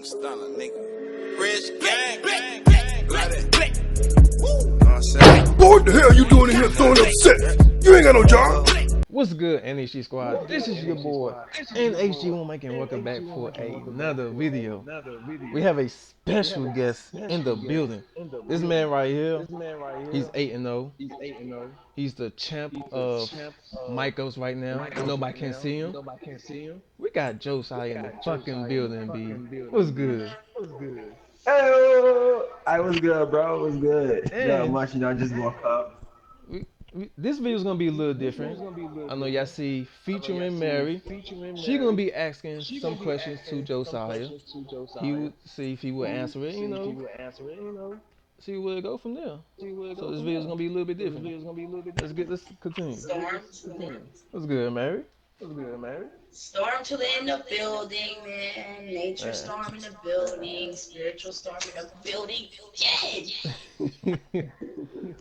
I'm stunner, nigga. Rich gang, gang, gang, like that. Woo. Know what I'm saying? Boy, what the hell you doing in here throwing up set? You ain't got no job. What's good, NHG squad? This is your boy NHG OneMic, and welcome back for another video. We have a special guest in the building. This man right here, he's 8-0. He's the champ of Micos right now. Nobody can see him. We got Josiah in the fucking building, B. What's good? Hey, I was good, bro. It was good. Not And much, I just woke up. this video is gonna be a little different. I know y'all see featuring Mary. She gonna be asking some questions to Josiah. He would see if he would answer it, see where it go from there. So this video is gonna be a little bit different. Let's continue. Storm What's good, Mary? storm to in the building, man. Nature Man. storm in the building. Spiritual storm in the building. Yeah.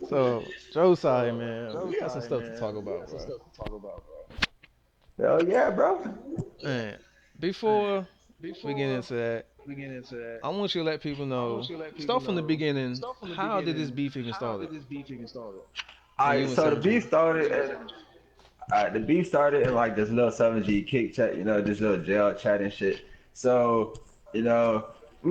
So Josiah, man, we got some stuff to talk about, bro. Hell yeah, bro. Man, before we get into that, I want you to let people know. Start from the beginning. How did this beef even started? All For you right, and so the 7G. beef started. The beef started in like this little 7G kick chat, this little jail chat and shit. So, we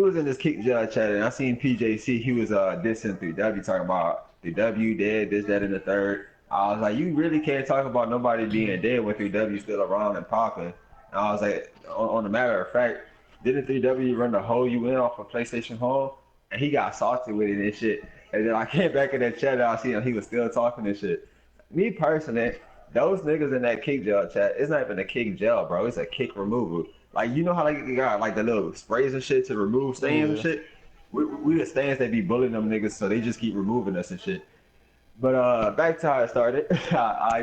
was in this kick jail chat, and I seen PJC. He was dissing 3W, talking about 3W dead, this, that, and the third. I was like, you really can't talk about nobody being dead when 3W still around and popping. And I was like, on the matter of fact, didn't 3W run the whole UN off of PlayStation Home? And he got salty with it and shit. And then I came back in that chat and I seen him, he was still talking and shit. Me personally, those niggas in that kick jail chat, it's not even a kick jail, bro. It's a kick removal. Like, you know how they got like the little sprays and shit to remove stains and Yeah. shit? We the stains that be bullying them niggas, so they just keep removing us and shit. But back to how it started. I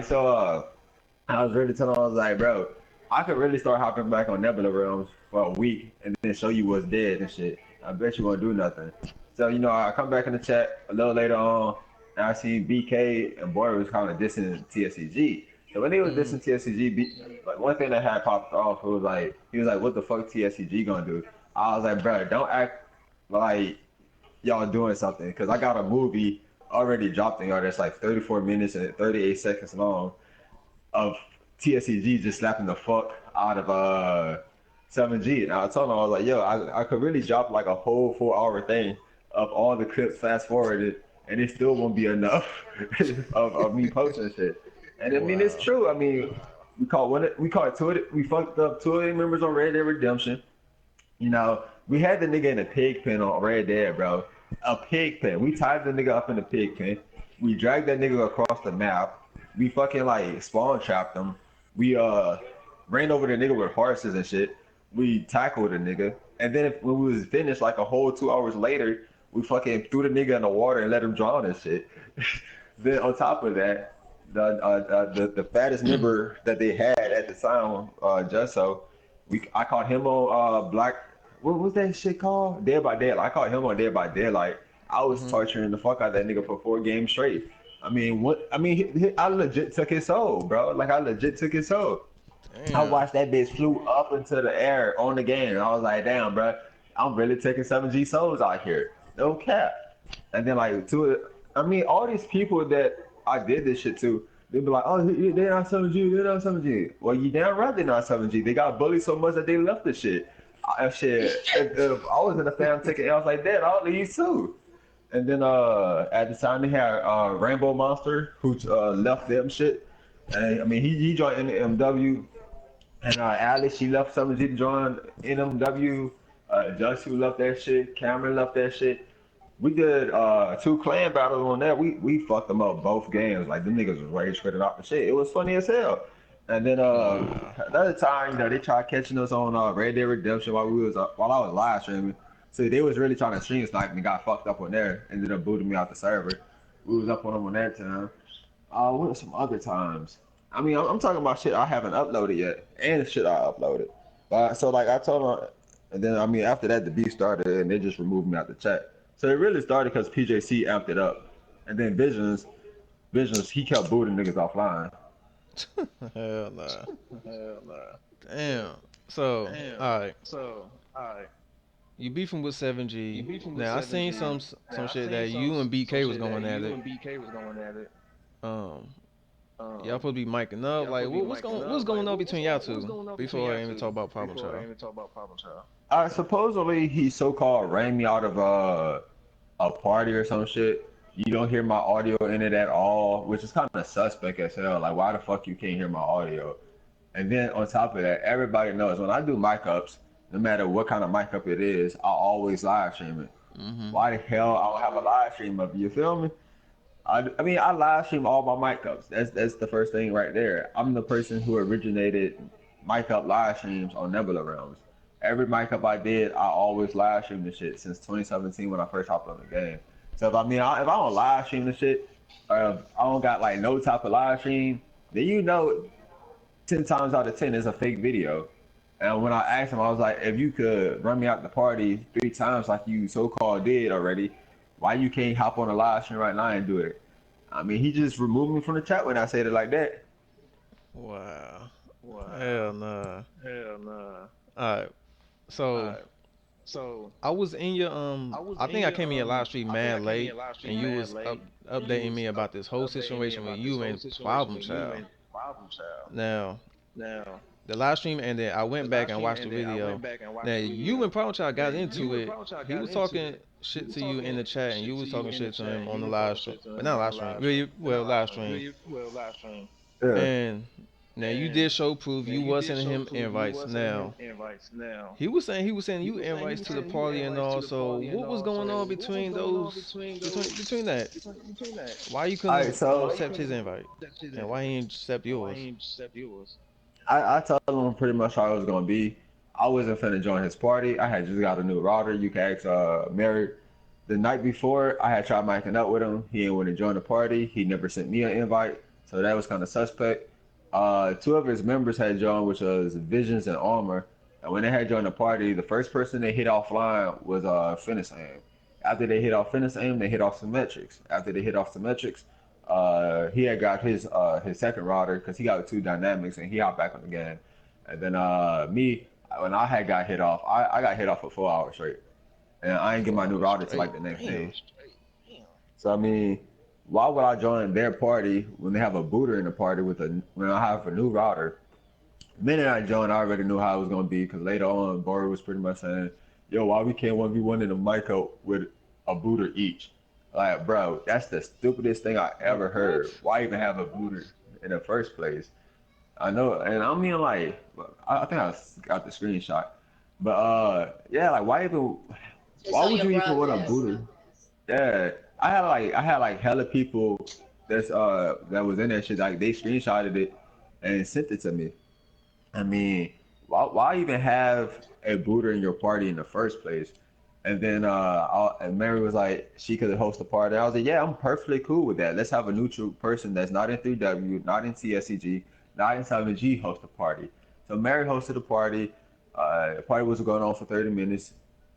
was really telling him, I was like, bro, I could really start hopping back on Nebula realms for a week and then show you what's dead and shit. I bet you won't do nothing. So, I come back in the chat a little later on, and I seen BK and Boy was kind of dissing TSCG. So when they was dissing TSCG, like one thing that had popped off, it was like, he was like, what the fuck TSCG gonna do? I was like, bro, don't act like y'all doing something, because I got a movie already dropped in y'all that's like 34 minutes and 38 seconds long of TSCG just slapping the fuck out of 7G. And I told him, I was like, yo, I could really drop like a whole 4-hour thing of all the clips fast forwarded, and it still won't be enough of me posting shit. And I mean, it's true. I mean, we caught two. We fucked up 2 of their members on Red Dead Redemption. We had the nigga in a pig pen on Red Dead, bro. A pig pen. We tied the nigga up in the pig pen. We dragged that nigga across the map. We fucking like spawn trapped him. We ran over the nigga with horses and shit. We tackled the nigga. And then when we was finished, like a whole 2 hours later, we fucking threw the nigga in the water and let him drown and shit. Then on top of that, the fattest member that they had at the time, I caught him on Black. What was that shit called? Dead by Daylight. I caught him on Dead by Daylight. I was torturing the fuck out of that nigga for 4 games straight. I mean, what? I mean, I legit took his soul, bro. Like I legit took his soul. I Damn. watched that bitch flew up into the air on the game, and I was like, damn, bro, I'm really taking 7G souls out here. No cap. And then like all these people that I did this shit to, they be like, oh, they're not 7G, they're not 7G. Well, you damn right they're not 7G. They got bullied so much that they left the shit. If I was in the fam taking L's like that, I'll leave too. And then at the time they had Rainbow Monster who left them shit. And I mean he joined NMW, and Alice she left 7G to join NMW. Josie left that shit. Cameron left that shit. We did 2 clan battles on that. We fucked them up both games. Like them niggas was rage quitting off the shit. It was funny as hell. And then another time, they tried catching us on Red Dead Redemption while I was live streaming. So they was really trying to stream snipe me, got fucked up on there, ended up booting me out the server. We was up on them on that time. What are some other times? I mean, I'm talking about shit I haven't uploaded yet, and shit I uploaded. So like I told them, and then I mean after that the beef started, and they just removed me out the chat. So it really started because PJC amped it up, and then Visions, he kept booting niggas offline. Hell nah. Damn. So, all right. You beefing with 7G. Now I seen some shit that you and BK was going at it. Um, y'all supposed to be miking up. Like what's going on between y'all two? Before I even talk about Problem Child. Supposedly he so-called ran me out of a party or some shit. You don't hear my audio in it at all, which is kind of suspect as hell. Like, why the fuck you can't hear my audio? And then on top of that, everybody knows when I do mic ups, no matter what kind of mic up it is, I always live stream it. Why the hell I don't have a live stream of it? You feel me? I mean, I live stream all my mic ups. That's the first thing right there. I'm the person who originated mic up live streams on Nebula Realms. Every mic up I did, I always live stream the shit since 2017 when I first hopped on the game. So if I don't live stream the shit, or if I don't got like no type of live stream, then 10 times out of 10 is a fake video. And when I asked him, I was like, if you could run me out the party 3 times like you so-called did already, why you can't hop on a live stream right now and do it? I mean, he just removed me from the chat when I said it like that. Wow. Hell nah. Alright. So I was in your I think I came in your live stream mad late and you was updating me about this whole situation with you and Problem Child. Now the live stream ended. I went back and watched the video. Now you and Problem Child got into it. He was talking shit to you in the chat and you was talking shit to him on the live stream. But not live stream. Really well live stream. Yeah. And now you did show proof. You was sending him invites. Now he was saying you invites to the party and all. So what was going on between between that? Why you couldn't accept his invite and why he didn't accept yours? I told him pretty much how it was gonna be. I wasn't finna join his party. I had just got a new router. You can ask Mary. The night before, I had tried miking up with him. He didn't want to join the party. He never sent me an invite, so that was kind of suspect. 2 of his members had joined, which was Visions and Armor. And when they had joined the party, the first person they hit offline was Finish Aim. After they hit off Finish Aim, they hit off Symmetrics. After they hit off Symmetrics, he had got his second router because he got 2 dynamics and he hopped back on the game. And then me, when I had got hit off, I got hit off for 4 hours straight, and I didn't get my new router till like the next day. So I mean, why would I join their party when they have a booter in the party when I have a new router? The minute I joined, I already knew how it was gonna be because later on, Bory was pretty much saying, "Yo, why we can't 1v1 in a mic up with a booter each?" Like, bro, that's the stupidest thing I ever heard. Why even have a booter in the first place? I know, and I mean, like, I think I got the screenshot, but yeah, like, why would you even want a booter? Yeah, I had like hella people that was in that shit. Like, they screenshotted it and sent it to me. I mean, why even have a booter in your party in the first place? And then and Mary was like, she could host a party. I was like, yeah, I'm perfectly cool with that. Let's have a neutral person that's not in 3W, not in CSCG, not in 7G host a party. So Mary hosted a party. The party was going on for 30 minutes.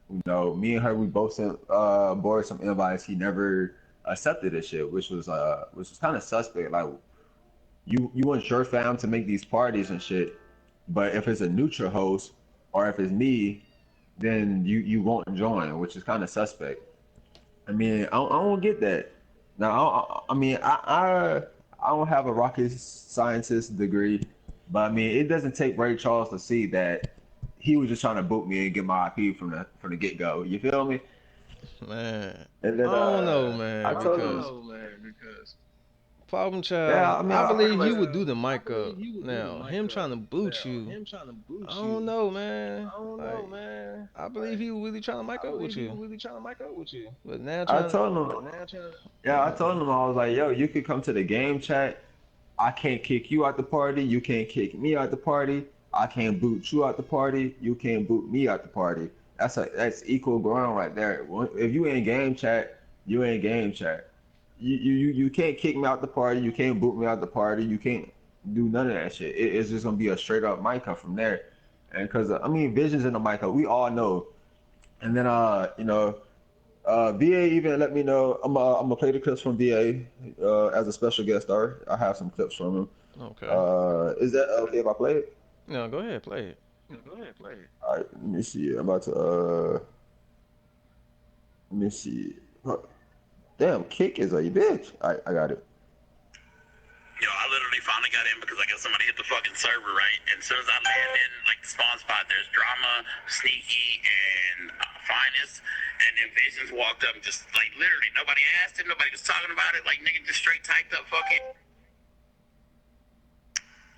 You know, me and her, we both sent Boris some invites. He never accepted this shit, which was kind of suspect. Like, you want your fam to make these parties and shit, but if it's a neutral host or if it's me, then you won't join, which is kind of suspect. I mean, I don't get that. Now, I don't have a rocket scientist degree, but I mean, it doesn't take Ray Charles to see that he was just trying to boot me and get my IP from the get go. You feel me? Man, And then, I don't know, man. I told Because Problem Child, Yeah, I mean, I I believe pretty you much- would do the mic up. Now, him trying to boot you, I don't know, man. I believe he was really trying to mic up with you. But now I trying told him, I told him, I was like, yo, you could come to the game chat. I can't kick you out the party. You can't kick me out the party. I can't boot you out the party. You can't boot me out the party. That's equal ground right there. If you in game chat, you in game chat. You can't kick me out the party. You can't boot me out the party. You can't do none of that shit. It's just gonna be a straight up mic up from there. And because I mean, Visions in the mic up, we all know. And then VA even let me know. I'm gonna play the clips from VA as a special guest star. I have some clips from him. Okay. Is that okay if I play it? No, go ahead, play it. All right, let me see. I'm about to me see. Damn, Kik is a bitch. I got it. Yo, I literally finally got in because I guess somebody hit the fucking server, right? And as soon as I land in, like, the spawn spot, there's Drama, Sneaky, and Finest. And then Visions walked up and just, like, literally, nobody asked him, nobody was talking about it. Like, nigga just straight typed up fucking...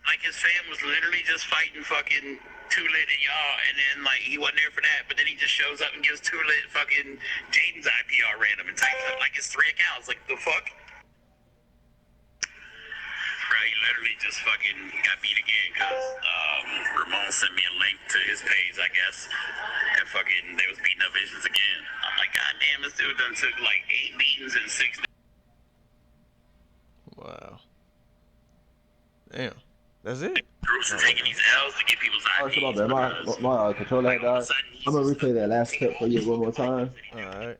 Like, his fam was literally just fighting fucking Too Lit and y'all, and then, like, he wasn't there for that, but then he just shows up and gives Too Lit fucking Jaden's IP all random and types up, like, it's 3 accounts. Like, the fuck? Bro, he literally just fucking got beat again because Ramon sent me a link to his page, I guess, and fucking they was beating up Visions again. I'm like, God damn, this dude done took like 8 beatings in 6 days. Wow. Damn. That's it? Groups are taking these L's to get people's IPs. Oh, come on, my controller had died. I'm gonna replay that last clip for you one more time. Alright.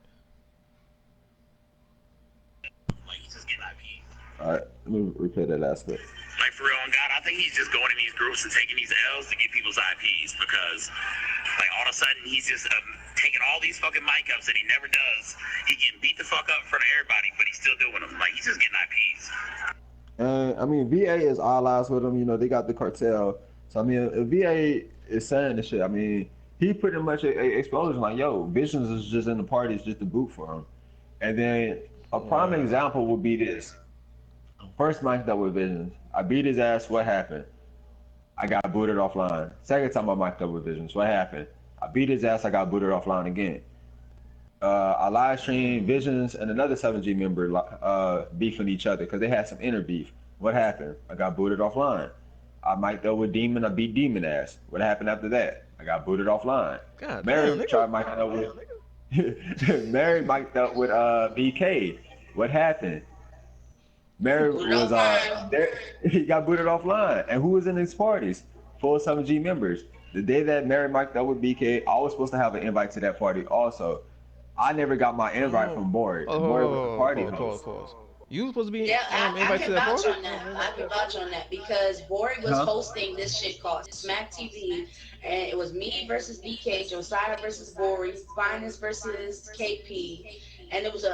Like, he's just getting IPs. Alright, let me replay that last clip. Like, for real, on God, I think he's just going in these groups and taking these L's to get people's IPs because, like, all of a sudden he's just taking all these fucking mic ups that he never does. He getting beat the fuck up in front of everybody, but he's still doing them. Like, he's just getting IPs. I mean, VA is all eyes with them. You know, they got the cartel. So, I mean, if VA is saying this shit, I mean, he pretty much exposed like, yo, Visions is just in the party. It's just a boot for him. And then a prime example would be this. First mic'd up with Visions. I beat his ass. What happened? I got booted offline. Second time I mic'd up with Visions. What happened? I beat his ass. I got booted offline again. I live streamed Visions and another 7G member beefing each other because they had some inner beef. What happened? I got booted offline. I mic'd up with Demon. I beat Demon ass. What happened after that? I got booted offline. God Mary damn, tried mic'd up with Mary mic'd up with BK. What happened? Mary was there. He got booted offline. And who was in these parties? 4 7G members. The day that Mary mic'd up with BK, I was supposed to have an invite to that party also. I never got my invite from Boyd. Boyd was the party host. You was supposed to be I invited to can that vouch party? on that. I can vouch on that because Bori was hosting this shit called Smack TV, and it was me versus BK, Josiah versus Bori, Finest versus KP, and it was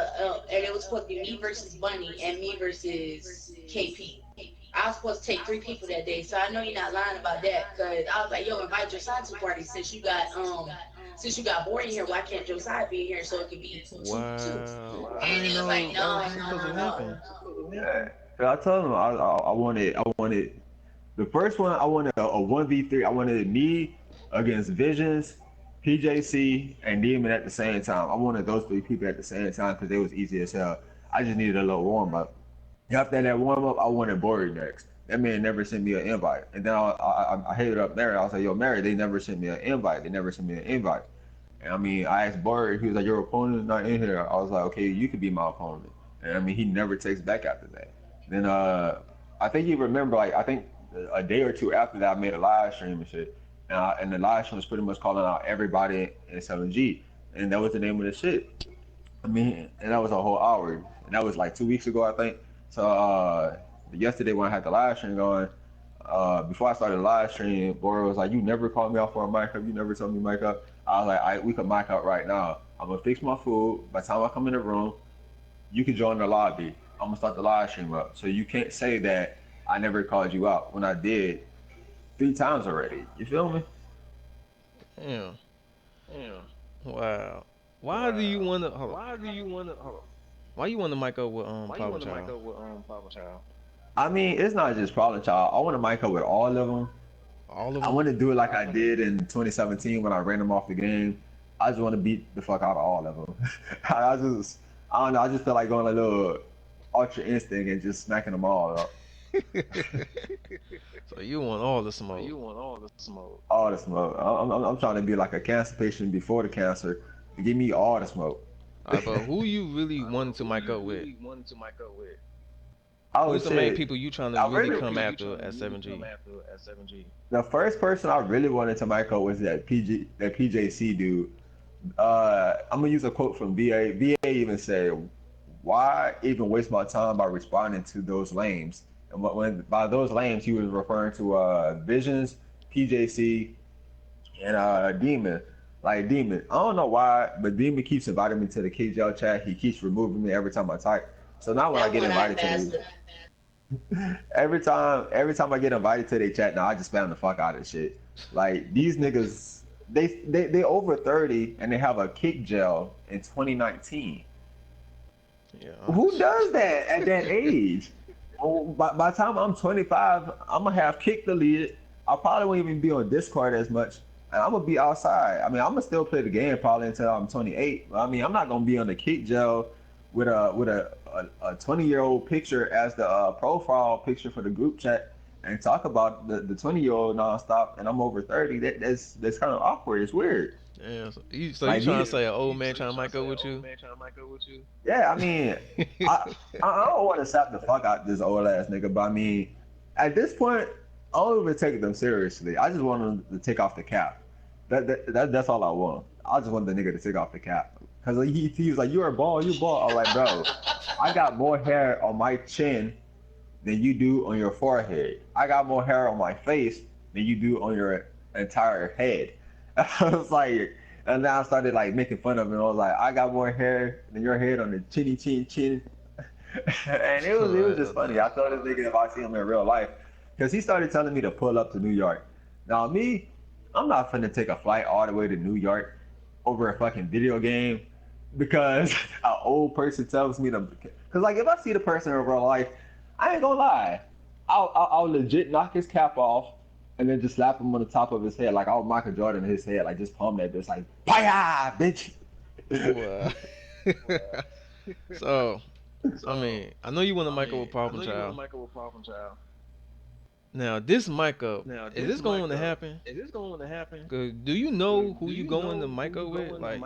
supposed to be me versus Bunny and me versus KP. I was supposed to take 3 people that day, so I know you're not lying about that. Cause I was like, yo, invite Josiah to the party since you got Bori in here. Why can't Josiah be in here so it could be 2-2? Wow. I And didn't he was know like, that was supposed to happen. Yeah. I told him I wanted the first one. I wanted a 1v3. I wanted me against Visions, PJC, and Demon at the same time. I wanted those 3 people at the same time because they was easy as hell. I just needed a little warm up. After that warm up, I wanted Bori next. That man never sent me an invite. And then I hit up Mary. I was like, yo, Mary, they never sent me an invite. And I mean, I asked Bori, he was like, your opponent is not in here. I was like, okay, you could be my opponent. And I mean, he never takes back after that. Then I think you remember, like, I think a day or 2 after that, I made a live stream and shit. And the live stream was pretty much calling out everybody in 7G. And that was the name of the shit. I mean, and that was a whole hour. And that was like 2 weeks ago, I think. So yesterday when I had the live stream going, before I started the live stream, Bori was like, you never called me out for a mic up. You never told me mic up. I was like, we can mic up right now. I'm going to fix my food. By the time I come in the room, you can join the lobby. I'm going to start the live stream up. So you can't say that I never called you out when I did 3 times already. You feel me? Damn. Wow. Why do you want to Why you want to mic up with Papa Child? I mean, it's not just Problem Child. I want to mic up with all of them. All of I them? want to do it like I did in 2017 when I ran them off the game. I just want to beat the fuck out of all of them. I don't know. I just feel like going a little ultra instinct and just smacking them all up. So you want all the smoke? All the smoke. I'm trying to be like a cancer patient before the cancer. Give me all the smoke. Alright, but who you really wanted to mic up with? Who's Who's the main people you trying to really come after at 7G? The first person I really wanted to mic up was that PJC dude. I'm gonna use a quote from VA. VA even said, "Why even waste my time by responding to those lames?" And when by those lames, he was referring to Visions, PJC, and Demon. Like Demon, I don't know why, but Demon keeps inviting me to the KJL chat. He keeps removing me every time I type. So now when I That get one I invited to faster. every time I get invited to their chat, now I just spam the fuck out of shit. Like these niggas, they over 30 and they have a kick gel in 2019. Yeah. Who does that at that age? Oh, by the time I'm 25, I'm gonna have kick deleted. I probably won't even be on Discord as much, and I'm gonna be outside. I mean, I'm gonna still play the game probably until I'm 28. But I mean, I'm not gonna be on the kick gel with a 20-year-old picture as the profile picture for the group chat and talk about the 20-year-old nonstop, and I'm over 30. That's kind of awkward. It's weird. Yeah. So you Like trying to these, say an old man trying to mic up with you? yeah, I mean, I don't want to slap the fuck out this old ass nigga, but I mean, at this point, I don't even take them seriously. I just want him to take off the cap. That's all I want. I just want the nigga to take off the cap. Cause he was like, "You're bald, you bald." I'm like, bro, I got more hair on my chin than you do on your forehead. I got more hair on my face than you do on your entire head. I was like, and now I started like making fun of him. I was like, I got more hair than your head on the chinny chin chin. And it was just funny. I told this nigga if I see him in real life, because he started telling me to pull up to New York. Now me, I'm not finna take a flight all the way to New York over a fucking video game because an old person tells me to. Because like if I see the person in real life, I ain't gonna lie, I'll legit knock his cap off and then just slap him on the top of his head like I'll Michael Jordan in his head, like just palm that bitch like, "Paya, bitch." Wow. So, I mean, I know you want to mic up with Problem Child. Now, this mic up, is this going to happen? Cause do you know who you going to mic up with? Like,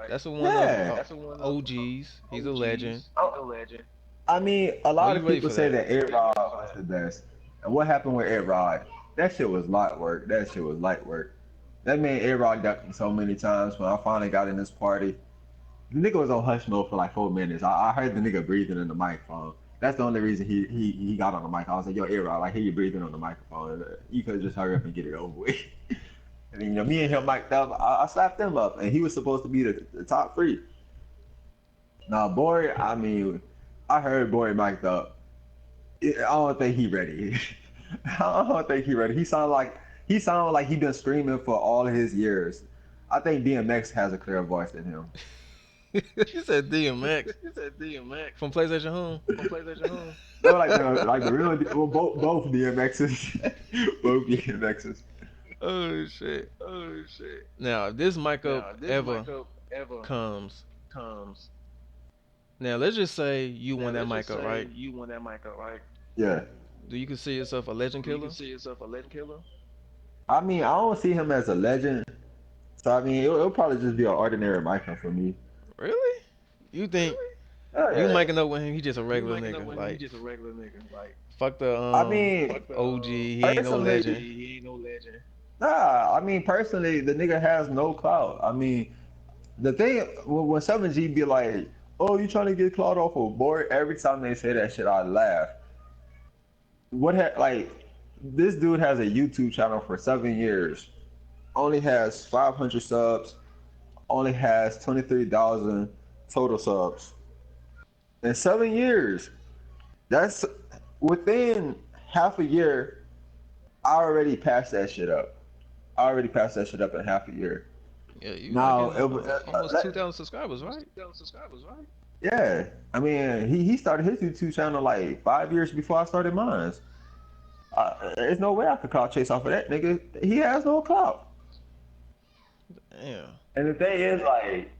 that's one of Yeah. OGs. He's a legend. I mean, a Are lot you of ready people for say that? that A-Rod was the best. And what happened with A-Rod? That shit was light work. That shit was light work. That man A-Rod ducked me so many times when I finally got in this party. The nigga was on hush mode for like 4 minutes. I heard the nigga breathing in the microphone. That's the only reason he got on the mic. I was like, "Yo, A-Rod, I hear you breathing on the microphone. You could just hurry up and get it over with." And then, me and him mic'd up. I slapped him up, and he was supposed to be the top three. Now, Boy, I mean, I heard Boy mic'd up. I don't think he ready. I don't think he ready. He sounded like he been screaming for all his years. I think DMX has a clearer voice than him. You said DMX from PlayStation Home. No, like the real well, both DMXs, both DMXs. Oh shit. Now, if this mic up ever comes, now let's just say you won that mic up, right? Yeah. Do you consider yourself a legend killer? I mean, I don't see him as a legend. So I mean, it'll probably just be an ordinary mic up for me. Really? You think Oh, you yeah. miking up with him? He just a regular nigga. Like fuck the I mean, OG. He ain't no legend. personally, nah. I mean, personally, the nigga has no clout. I mean, the thing when 7G be like, "Oh, you trying to get clout off of Boy?" Every time they say that shit, I laugh. Like this dude has a YouTube channel for 7 years, only has 500 subs, only has 23,000 total subs in 7 years. That's within half a year. I already passed that shit up. I already passed that shit up in half a year. Yeah, you Now, like almost 2,000 subscribers, right? yeah, I mean, he started his YouTube channel like 5 years before I started mine. There's no way I could clout chase off of that nigga. He has no clout. Damn. And the thing is, like,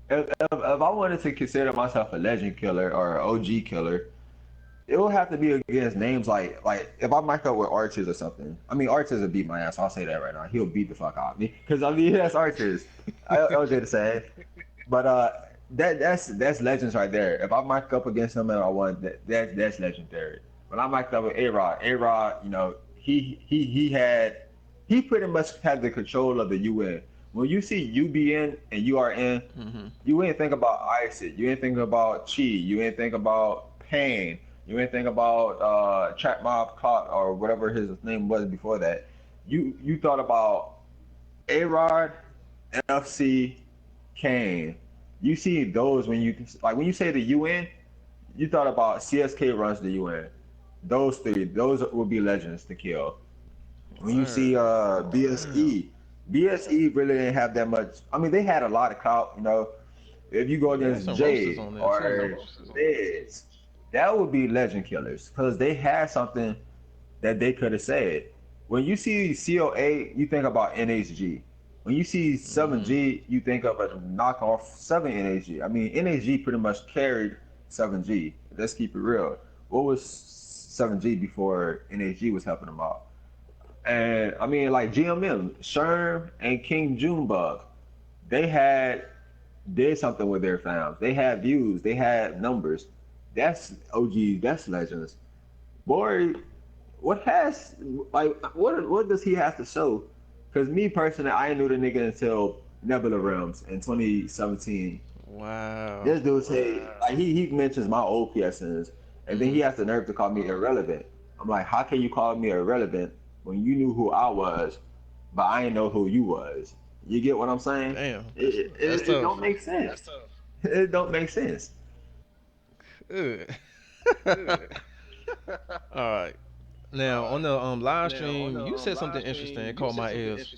if I wanted to consider myself a legend killer or an OG killer, it would have to be against names like if I mic up with Arches or something. I mean, Arches will beat my ass. I'll say that right now. He'll beat the fuck out of me because I mean that's Arches. LJ to say, but that's legends right there. If I mic up against him and I won, that's legendary. When I mic'd up with A-Rod, you know, he pretty much had the control of the UN. When you see UBN and URN, you ain't think about ISIS, you ain't think about Chi, you ain't think about Pain, you ain't think about Trap Mob Clock or whatever his name was before that. You thought about A-Rod NFC, Kane. You see those when you say the UN, you thought about CSK runs the UN. Those three, those would be legends to kill. When you see Word. Damn. BSE really didn't have that much. I mean, they had a lot of clout, you know. If you go They had against some roasters Jay on there too. or Feds, that would be legend killers because they had something that they could have said. When you see COA, you think about NHG. When you see Hmm. 7G, you think of a knockoff 7 NHG. I mean, NHG pretty much carried 7G. Let's keep it real. What was 7G before NHG was helping them out? And I mean, like GMM, Sherm and King Junebug, they did something with their fans. They had views, they had numbers. That's OG, that's legends. Boy, what does he have to show? Because me personally, I ain't knew the nigga until Nebula Realms in 2017. Wow. This dude say like he mentions my old PSNs, and then he Hmm. has the nerve to call me irrelevant. I'm like, how can you call me irrelevant when you knew who I was, but I didn't know who you was? You get what I'm saying? Damn. That's It tough. don't make sense. It don't make sense. Good. All right. Now on the live stream, you said something interesting. It caught my ears.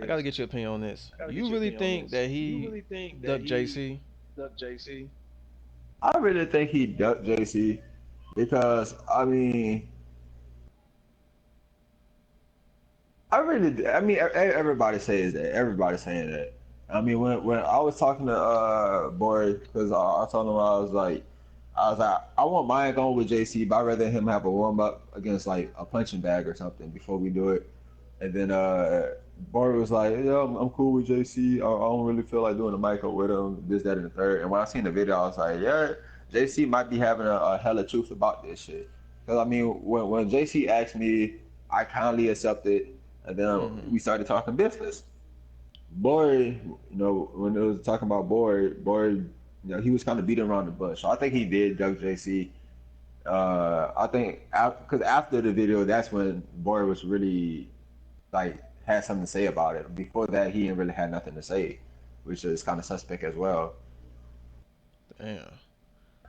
I gotta get your opinion on this. You really think that he ducked JC? I really think he ducked JC because I mean I mean, everybody says that. Everybody's saying that. I mean, when I was talking to Boy, because I told him I was like, I want mine going with JC, but I'd rather him have a warm up against like a punching bag or something before we do it. And then Boy was like, yeah, I'm cool with JC. I don't really feel like doing a mic up with him, this, that, and the third. And when I seen the video, I was like, yeah, JC might be having a hell of truth about this shit. Because I mean, when JC asked me, I kindly accepted, and then Hmm. we started talking business. Boy, when it was talking about Boy, he was kind of beating around the bush. So I think he did Doug JC. I think because after the video, that's when Boy was really like had something to say about it. Before that, he didn't really had nothing to say, which is kind of suspect as well. Damn.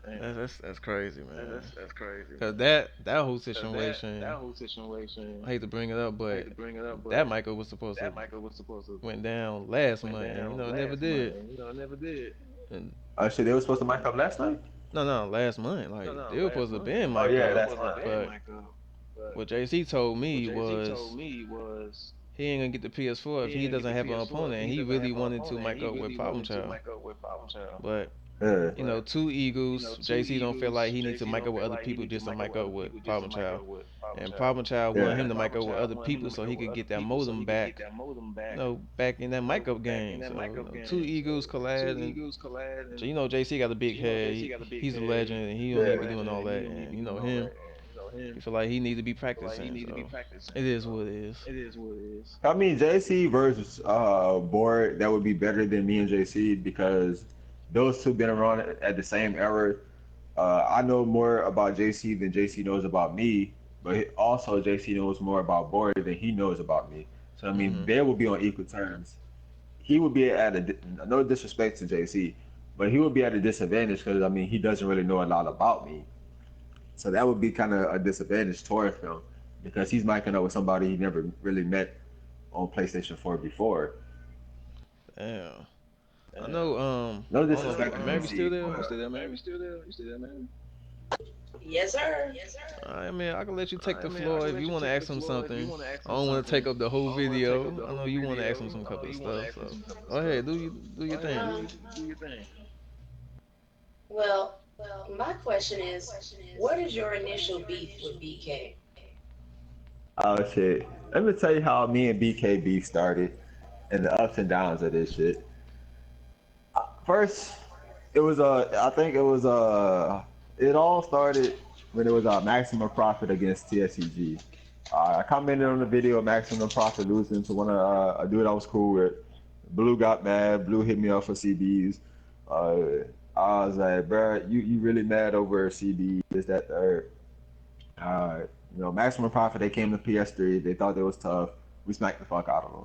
That's crazy, man. Cause that whole situation, I hate to bring it up, but that Michael was supposed to went down last month, and it never did. And Shit, they were supposed to mic up last night. no, last month, like they were supposed to been Oh mic yeah, up, that's fine. but what JC told me was he ain't gonna get the PS4 if he doesn't have an opponent, and he really wanted to mic up with Problem Child, but Yeah. two Eagles. JC don't feel like he needs to mic up with other people just to mic up with Problem Child. And Problem Child wanted him to mic up with other people so he could get that modem back, back in that mic up game. So two Eagles collide, and so JC got a big head. He's a legend, and he don't need to be doing all that. And him, he feel like he need to be practicing. So it is what it is. I mean, JC versus Board, that would be better than me and JC because those two been around at the same era. I know more about JC than JC knows about me, but also JC knows more about Board than he knows about me. So I mean, Mhm. they will be on equal terms. He would be at no disrespect to JC, but he would be at a disadvantage because I mean he doesn't really know a lot about me. So that would be kind of a disadvantage towards him because he's micing up with somebody he never really met on PlayStation 4 before. Damn. I know. No I don't know disrespect if to Mary still DC, there. You but still there, Mary? Yes, sir. I mean, I can let you take the floor if you want to ask him something. I don't want to take up the whole video. I know you want to ask him some couple of stuff, so go ahead, do your thing. Um, well, my question is, what is your initial beef with BK? oh shit. Let me tell you how me and BKB started and the ups and downs of this shit. First, it was I think it was it all started when it was Maximum Profit against TSEG. I commented on the video of Maximum Profit losing to one of a dude I was cool with. Blue got mad. Blue hit me up for CBs. I was like, bro, you really mad over CB? Is that third? Maximum Profit. They came to PS3. They thought they was tough. We smacked the fuck out of them.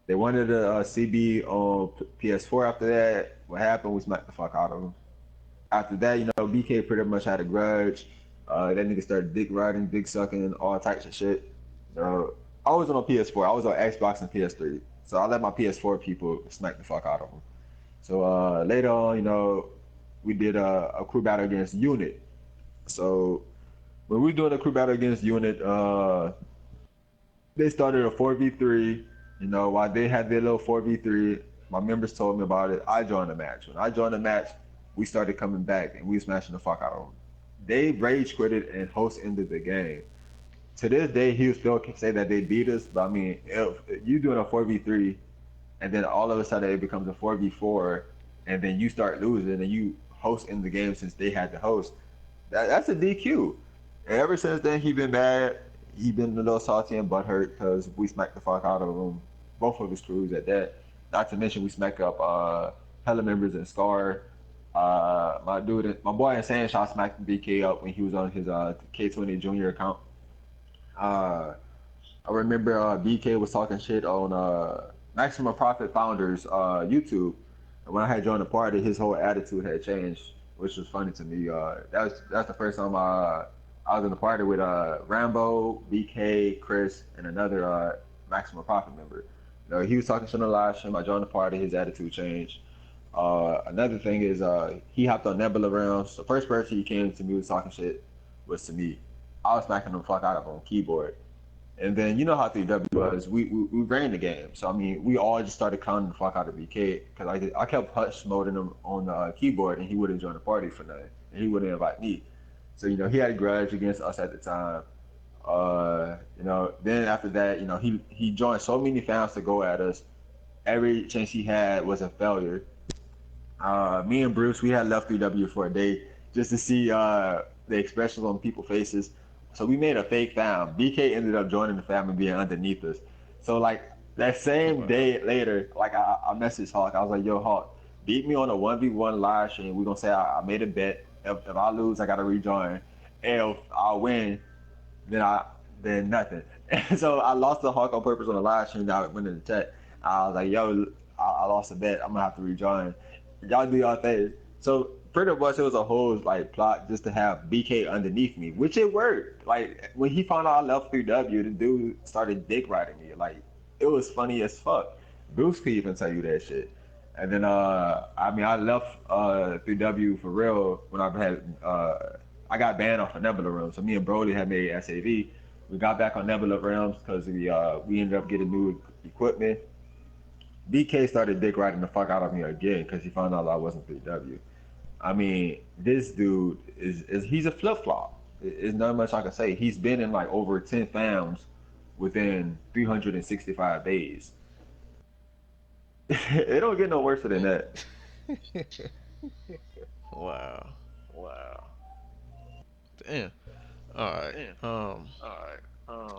They wanted a CB on PS4 after that. What happened? We smacked the fuck out of them. After that, BK pretty much had a grudge. That nigga started dick riding, dick sucking, all types of shit. I wasn't on PS4. I was on Xbox and PS3. So I let my PS4 people smack the fuck out of them. So later on, we did a crew battle against Unit. So when we were doing a crew battle against Unit, they started a 4v3. While they had their little 4v3, my members told me about it. I joined the match. When I joined the match, we started coming back and we smashing the fuck out of them. They rage quitted and host ended the game. To this day, he still can say that they beat us, but I mean, if you doing a 4v3 and then all of a sudden it becomes a 4v4 and then you start losing and you host in the game since they had to host, that's a DQ. And ever since then, he been mad. He been a little salty and butthurt because we smacked the fuck out of him, both of his crews at that. Not to mention we smacked up hella members in Scar. My boy Insane Shot smacked BK up when he was on his K20 Junior account. I remember BK was talking shit on Maximum Profit Founders YouTube, and when I had joined the party, his whole attitude had changed, which was funny to me. That's the first time I was in the party with Rambo, BK, Chris, and another Maximum Profit member. He was talking shit on the live stream. I joined the party. His attitude changed. Another thing is he hopped on Nebula rounds. The first person he came to me was talking shit was to me. I was smacking the fuck out of him on keyboard. And then you know how 3W was. We ran the game. So I mean, we all just started clowning the fuck out of BK because I kept hush moding him on the keyboard and he wouldn't join the party for nothing. And he wouldn't invite me. So he had a grudge against us at the time. Then after that, he joined so many fans to go at us. Every chance he had was a failure. Me and Bruce, we had left 3W for a day just to see the expressions on people's faces. So we made a fake fam. BK ended up joining the fam and being underneath us. So like that same day later, like I messaged Hawk. I was like, yo, Hawk, beat me on a 1v1 live stream. We're gonna say I made a bet. If I lose, I gotta rejoin. And if I win, then nothing. And so I lost the Hawk on purpose on the live stream. I went in the chat. I was like, yo, I lost a bet. I'm gonna have to rejoin. Y'all do y'all thing. So pretty much it was a whole like plot just to have BK underneath me, which it worked. Like when he found out I left 3W, the dude started dick riding me. Like it was funny as fuck. Bruce could even tell you that shit. And then I left 3W for real when I got banned off of Nebula Realms. So me and Brody had made SAV. We got back on Nebula Realms because we ended up getting new equipment. BK started dick riding the fuck out of me again because he found out I wasn't 3W. I mean, this dude he's a flip flop. There's not much I can say. He's been in like over 10 fams within 365 days. It don't get no worse than that. Wow. Damn. All right.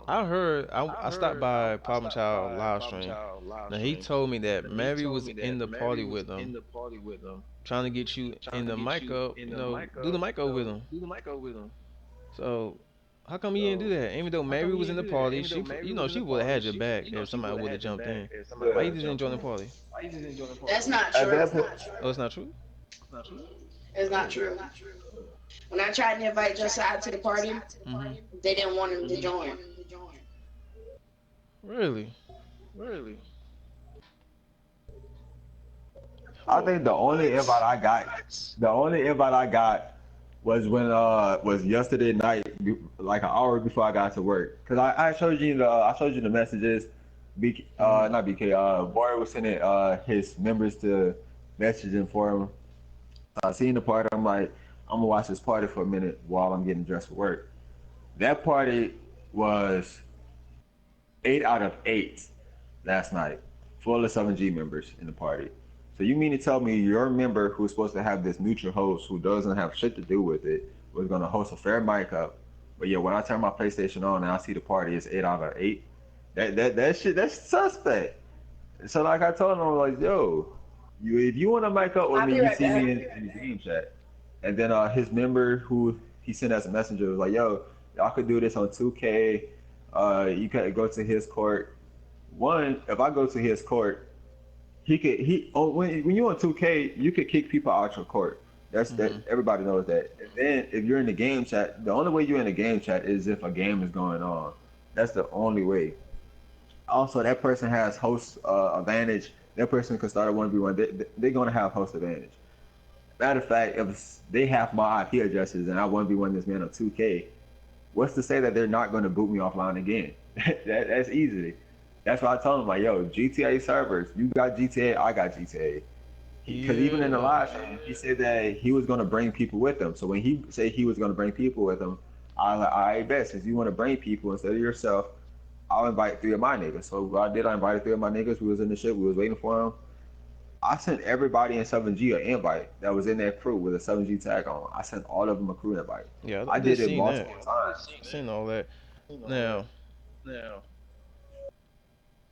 I heard I stopped by Problem Child live stream. Now he told me that Mary was in the party with him, trying to get you in the mic up, do the mic up with him. So how come you didn't do that? Even though Mary was in the party, she would have had your back if somebody would have jumped in. Why you just didn't join the party? That's not true. Oh, it's not true? It's not true. When I tried to invite Josiah to the party, they didn't want him to join. Really? I think the only invite I got was when was yesterday night, like an hour before I got to work. Cause I showed you the messages. Not BK. Boy was sending his members to messaging for him. Seeing the party, I'm like, I'm gonna watch this party for a minute while I'm getting dressed for work. That party was 8 out of 8 last night, full of 7G members in the party. So you mean to tell me your member who's supposed to have this neutral host who doesn't have shit to do with it was gonna host a fair mic up, but yeah, when I turn my PlayStation on and I see the party, it's 8 out of 8. That shit, that's suspect. So like I told him, I'm like, yo, if you want to mic up with me, you see me in the game chat. And then his member who he sent as a messenger was like, yo, y'all could do this on 2K. You could go to his court. One, if I go to his court, when you're on 2K, you could kick people out your court. That everybody knows that. And then if you're in the game chat, the only way you're in the game chat is if a game is going on. That's the only way. Also, that person has host advantage. That person can start a 1v1. They're gonna have host advantage. Matter of fact, if they have my IP addresses and I 1v1 this man on 2K, what's to say that they're not gonna boot me offline again? That's easy. That's why I told him, like, yo, GTA servers, you got GTA, I got GTA. Because even in the live stream, he said that he was going to bring people with him. So when he said he was going to bring people with him, I was like, all right, bet. Since you want to bring people instead of yourself, I'll invite 3 of my niggas. So what I did, I invited 3 of my niggas. We was in the ship. We was waiting for him. I sent everybody in 7G an invite that was in that crew with a 7G tag on. I sent all of them a crew invite. Yeah, I did it multiple times. Seen all that. Now,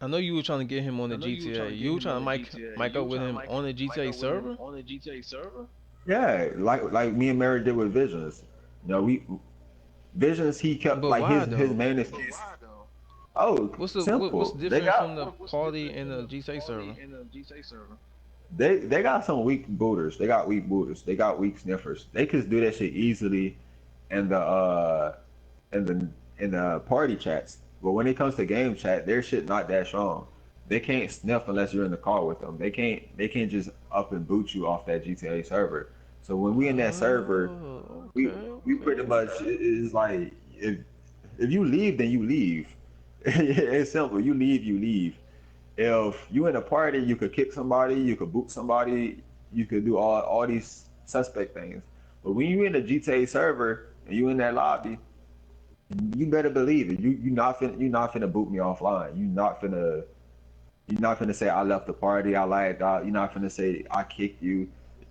I know you were trying to get him on the GTA. You were trying to mic up with him on the GTA server? Yeah, like me and Mary did with Visions. You know, Visions, he kept But like why, his main excuse. Oh, what's simple. difference from the party and the GTA server? They got some weak booters. They got weak booters. They got weak sniffers. They could do that shit easily in the party chats. But when it comes to game chat, their shit not that strong. They can't sniff unless you're in the car with them. They can't just up and boot you off that GTA server. So when we in that server, we pretty much is like if you leave, then you leave. It's simple. You leave, you leave. If you in a party, you could kick somebody, you could boot somebody, you could do all these suspect things. But when you in a GTA server and you in that lobby, you better believe it. You not finna boot me offline. You not finna say I left the party, I lagged out. You're not finna say I kicked you.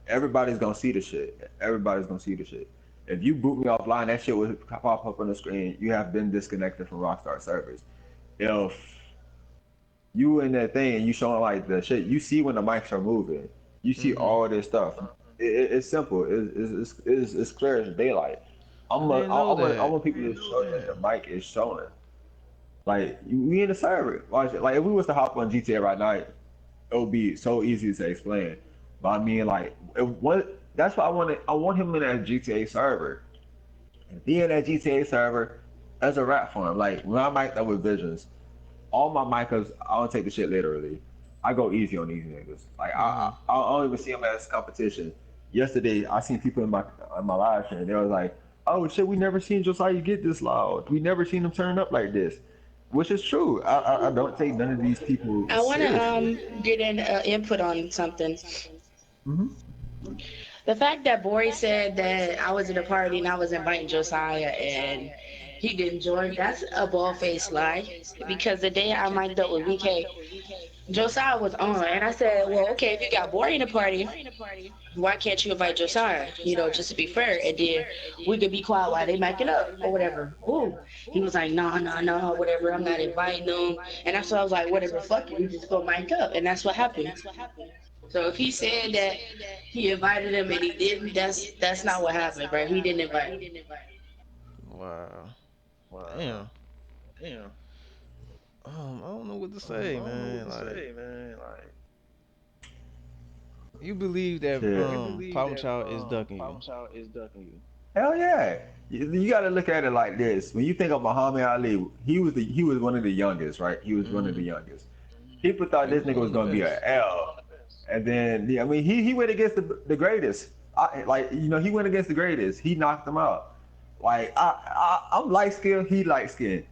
Everybody's gonna see the shit. Everybody's gonna see the shit. If you boot me offline, that shit will pop up on the screen. You have been disconnected from Rockstar servers. If you in that thing and you showing like the shit, you see when the mics are moving. You see all this stuff. It's simple. It's clear as daylight. I want people to show that the mic is showing. Like we in the server. Watch it. Like if we was to hop on GTA right now, it would be so easy to explain. But I mean, like, that's why I want him in that GTA server. And be in that GTA server as a rap for him. Like when I mic that with Visions, all my micers, I don't take the shit literally. I go easy on these niggas. Like I don't even see them as competition. Yesterday, I seen people in my live stream. They was like, "Oh shit, we never seen Josiah get this loud. We never seen him turn up like this," which is true. I don't take none of these people. I want to get an input on something. The fact that Bori said that I was at a party and I was inviting Josiah and he didn't join, that's a bald-faced lie. Because the day I mic'd up with VK, Josiah was on, and I said, well, okay, if you got Bori in the party, why can't you invite Josiah? You know, just to be fair, and then we could be quiet while they mic it up or whatever. Ooh. He was like, no, whatever, I'm not inviting them. And that's why I was like, whatever, fuck it, we just go mic up. And that's what happened. So if he said that he invited him and he didn't, that's not what happened, bro. He didn't invite him. Wow. Damn. I don't know what to say, man. Like, you believe that Problem Child is ducking you? Hell yeah. You got to look at it like this. When you think of Muhammad Ali, he was one of the youngest, right? He was one of the youngest. People thought this nigga was gonna be an L, and then I mean he went against the greatest. He went against the greatest. He knocked them out. Like I'm light skinned, he light skinned.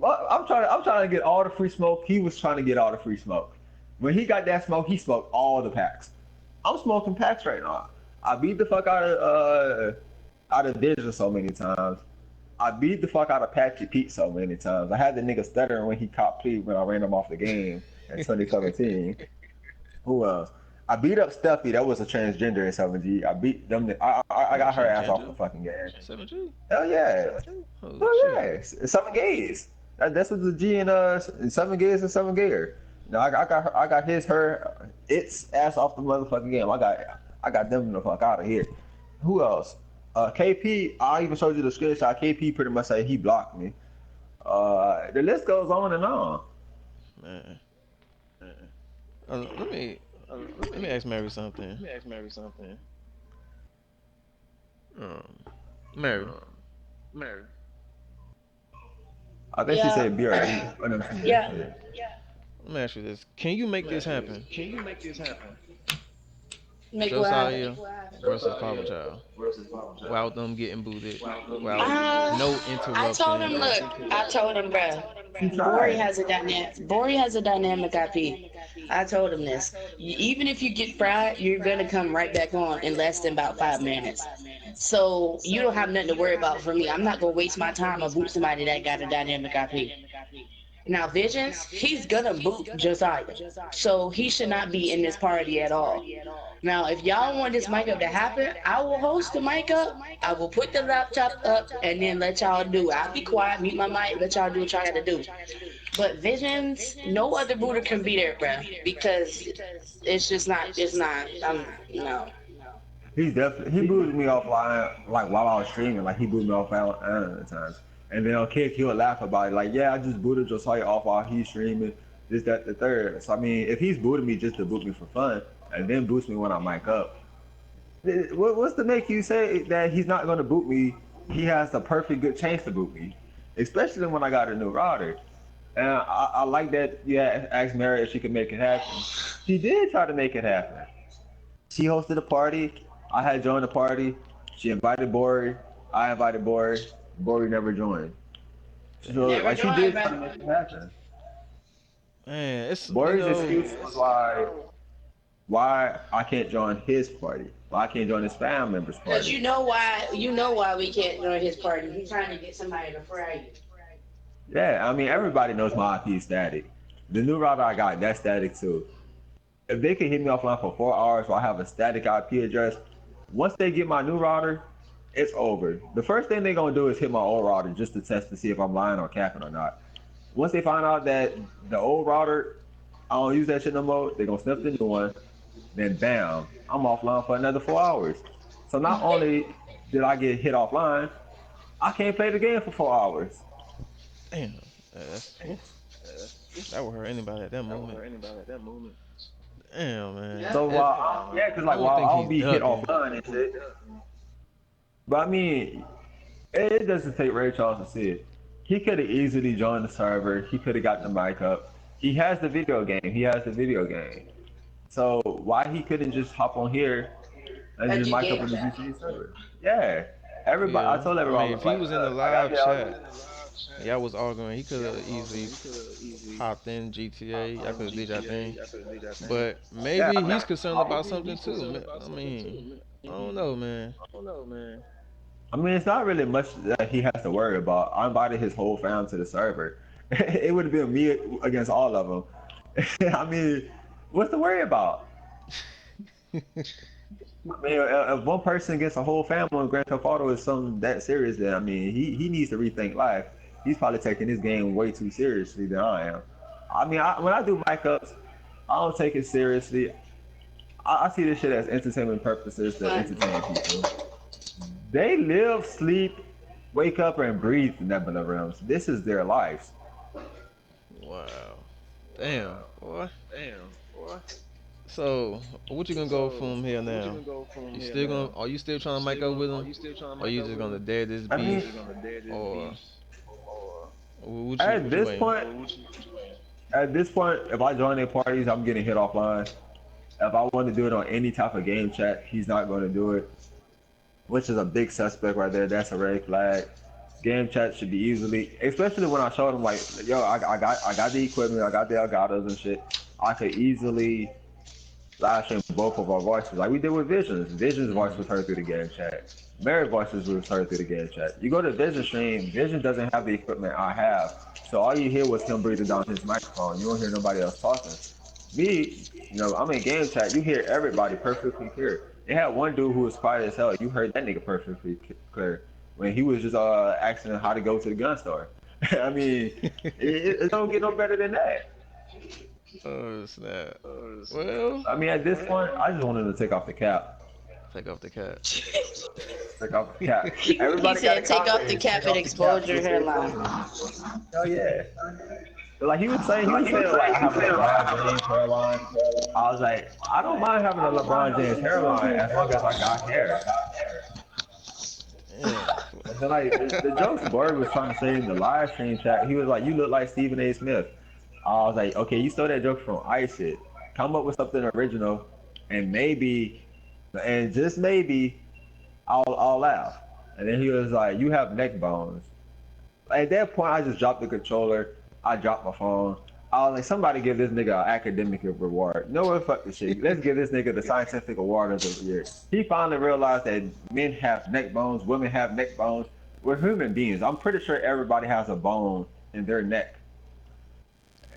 I'm trying to get all the free smoke. He was trying to get all the free smoke. When he got that smoke, he smoked all the packs. I'm smoking packs right now. I beat the fuck out of Digital so many times. I beat the fuck out of Patchy Pete so many times. I had the nigga stuttering when he caught plea when I ran him off the game in 2017. Who else? I beat up Steffi. That was a transgender in 7G. I beat them. I got her ass off the fucking game. 7G? Hell yeah. Hell yeah. 7 gays. That's what the G and 7 gays and 7 gayer. No, I got its ass off the motherfucking game. I got them the fuck out of here. Who else? KP, I even showed you the screenshot. KP pretty much said he blocked me. The list goes on and on. Man. Let me ask Mary something. Mary. I think she Yeah. said BRD. Oh, no, she did. Yeah. Let me ask you this. Can you make this happen? Make what happen? Josiah versus Problem Child. Without them getting booted. Without Uh, no I told him, interruption or look, I told him, bro, She Bori tried. has a dynamic. Bori has a dynamic IP. I told him this. Even if you get fried, you're gonna come right back on in less than about 5 minutes. So you don't have nothing to worry about for me. I'm not gonna waste my time or boot somebody that got a dynamic IP. Now, Visions, he's gonna boot Josiah, so he should not be in this party at all. Now, if y'all want this mic up to happen, I will host the mic up. I will put the laptop up and then let y'all do it. I'll be quiet, mute my mic, let y'all do what y'all gotta do. But Visions, no other booter can be there, bro, because it's just not. It's not. No. He's definitely he booted me offline like while I was streaming. Like he booted me offline at times. And then on Kik, he'll laugh about it. Like, yeah, I just booted Josiah off while he's streaming. This, that, the third. So I mean, if he's booting me just to boot me for fun, and then boosts me when I mic up, what's to make you say that he's not gonna boot me? He has a perfect good chance to boot me, especially when I got a new router. And I like that. Yeah, asked Mary if she could make it happen. She did try to make it happen. She hosted a party. I had joined the party. She invited Bori. I invited Bori. Bori never joined. So Never like she joined, did bro. try to make it happen. man, it's Bori's excuse was why I can't join his party. Why I can't join his family members' Cause party. you know why we can't join his party. He's trying to get somebody to fry you. Yeah, I mean everybody knows my IP is static. The new router I got, that's static too. If they can hit me offline for 4 hours while I have a static IP address, once they get my new router, it's over. The first thing they're gonna do is hit my old router just to test to see if I'm lying or capping or not. Once they find out that the old router, I don't use that shit no more, they're gonna sniff the new one, then bam, I'm offline for another 4 hours. So not only did I get hit offline, I can't play the game for 4 hours. damn. That would hurt anybody at that moment. Damn, man. So because like I don't while think I'll he's be hit ducking. offline and shit, but I mean, it doesn't take Ray Charles to see it. He could have easily joined the server. He could have got the mic up. He has the video game. So why he couldn't just hop on here and But just you mic up game in the chat. GTA server? Yeah. Everybody, I Yeah. told I everyone, I mean, was if he like, was in the look, I got live y'all. chat, y'all was arguing, he could have easily hopped in GTA. Y'all could have did your thing. But Yeah, maybe I he's mean, concerned about something too. I mean, I don't know, man. it's not really much that he has to worry about. I invited his whole fam to the server. It would have been me against all of them. I mean, what's to worry about? I mean, if one person gets a whole family on Grand Theft Auto is something that serious, then I mean, he needs to rethink life. He's probably taking this game way too seriously than I am. I mean, when I do mic ups, I don't take it seriously. I see this shit as entertainment purposes to But entertain people. They live, sleep, wake up, and breathe the Nebula realms. This is their lives. Wow. Damn, boy. So, what you gonna go from here now? You still gonna? Are you still trying to mic up with him? Or you just gonna dare this I mean, beef? Or at what you this waiting? point, if I join their parties, I'm getting hit offline. If I want to do it on any type of game chat, he's not going to do it, which is a big suspect right there. That's a red flag. Game chat should be easily, especially when I showed him like, yo, I got the equipment, I got the Elgatos and shit. I could easily live stream both of our voices, like we did with Visions. Visions' voice was heard through the game chat. Mary's voices was heard through the game chat. You go to Vision stream, Vision doesn't have the equipment I have, so all you hear was him breathing down his microphone. You don't hear nobody else talking. Me, I'm in game chat. You hear everybody perfectly clear. They had one dude who was quiet as hell. You heard that nigga perfectly clear when he was just asking how to go to the gun store. I mean, it don't get no better than that. Oh snap. Well, I mean, at this point, I just wanted to take off the cap. take off the cap. Take off the cap. he Everybody got said, a take off the comment. cap Take and off the cap. expose your hairline. Hell yeah. Like he was saying like I have a LeBron James hairline. I was like, I don't mind having a LeBron James hairline as long as I got hair. Man. And then like the jokes Borg was trying to say in the live stream chat, he was like, "You look like Stephen A. Smith." I was like, "Okay, you stole that joke from Ice It. Come up with something original, and maybe, and just maybe, I'll laugh." And then he was like, "You have neck bones." At that point, I just dropped the controller. I dropped my phone. I was like, somebody give this nigga an academic reward. No one fuck the shit. Let's give this nigga the scientific award of the year. He finally realized that men have neck bones, women have neck bones. We're human beings. I'm pretty sure everybody has a bone in their neck.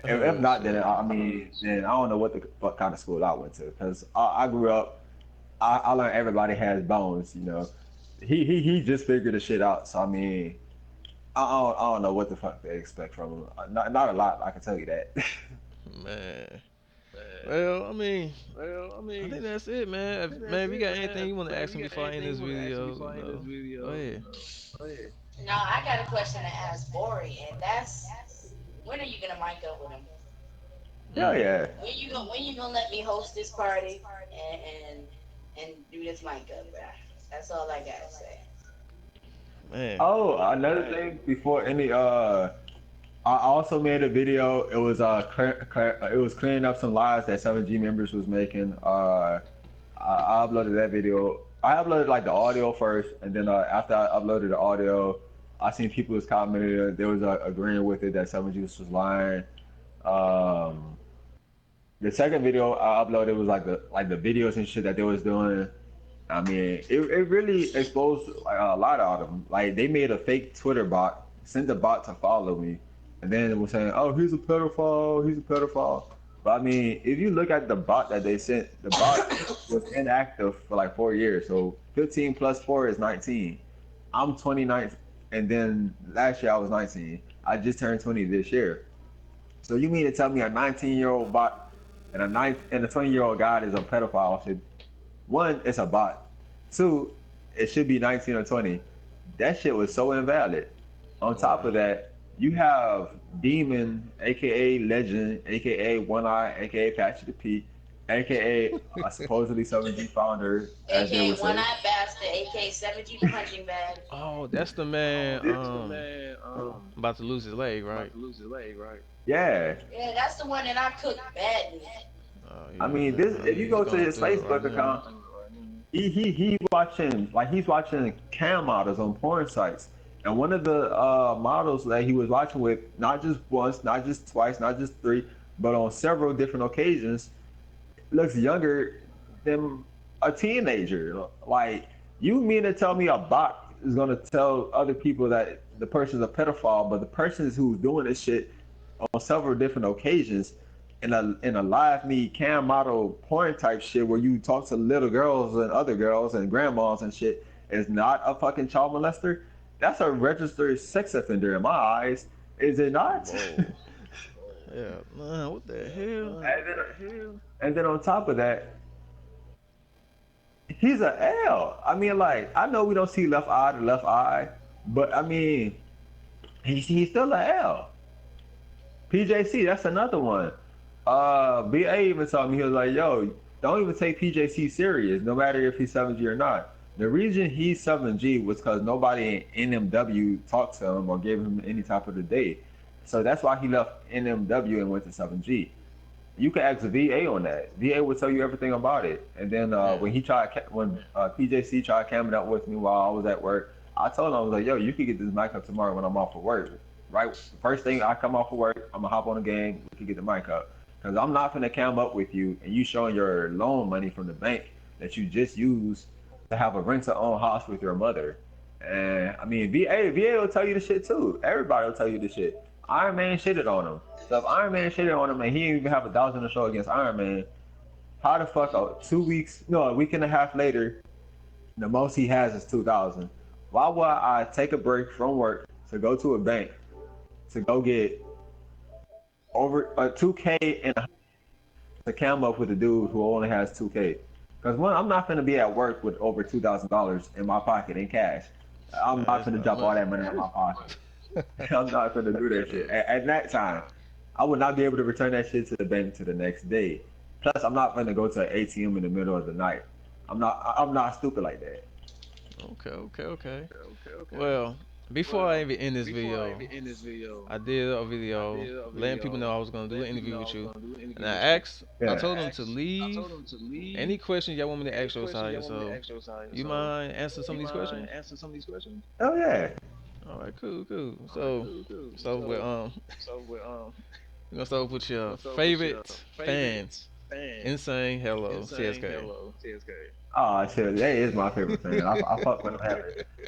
If not, then then I don't know what the fuck kind of school I went to. Because I grew up, I learned everybody has bones. You know, he just figured the shit out. So I mean. I don't know what the fuck they expect from him. Not a lot, I can tell you that. Man. Well, I think that's it, man. Man, if you got anything you want to ask him before I end this video, go ahead. Now I got a question to ask Bori, and that's when are you gonna mic up with him? Hell yeah. When you gonna let me host this party and do this mic up, bro? That's all I gotta say. Man. Oh, another thing before any I also made a video. It was it was clearing up some lies that 7G members was making. I uploaded that video. I uploaded like the audio first, and then after I uploaded the audio, I seen people was commenting. There was agreeing with it that 7G was lying. The second video I uploaded was like the videos and shit that they was doing. I mean, it really exposed like, a lot out of them. Like they made a fake Twitter bot, sent the bot to follow me, and then it was saying, "Oh, he's a pedophile. He's a pedophile." But I mean, if you look at the bot that they sent, the bot was inactive for like 4 years. So 15 plus 4 is 19. I'm 29, and then last year I was 19. I just turned 20 this year. So you mean to tell me a 19-year-old bot and a 20-year-old guy is a pedophile should? One, it's a bot. Two, it should be 19 or 20. That shit was so invalid. On top of that, you have Demon, aka Legend, aka One Eye, aka Patchy the P, aka supposedly 7G founder, as they AKA would say. One Eye Bastard, AKA 7G Punching Bag. Oh, that's the man. About to lose his leg, right? Yeah. Yeah, that's the one that I cooked bad in. Oh, I mean, this if you go to his Facebook account, he's watching cam models on porn sites, and one of the models that he was watching with, not just once, not just twice, not just three, but on several different occasions, looks younger than a teenager. Like, you mean to tell me a bot is gonna tell other people that the person's a pedophile, but the person who's doing this shit on several different occasions in a live me cam model porn type shit where you talk to little girls and other girls and grandmas and shit is not a fucking child molester? That's a registered sex offender in my eyes. Is it not? Yeah, man, what the hell? And then on top of that, he's a L. I mean, like, I know we don't see left eye to left eye, but I mean, he's still a L. PJC, that's another one. BA even told me, he was like, yo, don't even take PJC serious, no matter if he's 7G or not. The reason he's 7G was because nobody in NMW talked to him or gave him any type of the date. So that's why he left NMW and went to 7G. You can ask VA on that. VA will tell you everything about it. And then when PJC tried camming up with me while I was at work, I told him, I was like, yo, you can get this mic up tomorrow when I'm off of work. Right? First thing I come off of work, I'm gonna hop on the game, we can get the mic up. Because I'm not gonna cam up with you and you showing your loan money from the bank that you just used to have a rent-to-own house with your mother. And I mean, VA will tell you the shit too. Everybody will tell you the shit. Iron Man shitted on him. So if Iron Man shitted on him and he didn't even have 1,000 to show against Iron Man, how the fuck a week and a half later, the most he has is 2,000. Why would I take a break from work to go to a bank to go get over a 2K and to cam up with a dude who only has 2K? Because one, I'm not gonna be at work with over $2,000 in my pocket in cash. I'm not gonna drop all that money in my pocket. I'm not gonna do that shit at that time. I would not be able to return that shit to the bank to the next day. Plus, I'm not gonna go to an ATM in the middle of the night. I'm not stupid like that. Okay. Well, before I even end this video, I did a video letting people know I was gonna do an interview with you, and I told them to leave any questions y'all want me to ask Josiah. So, you mind answering some of these questions? Oh yeah. All right, cool. So we're gonna start with your favorite fan. Insane. Hello, CSK. Oh shit, that is my favorite fan. I fuck with him heavy.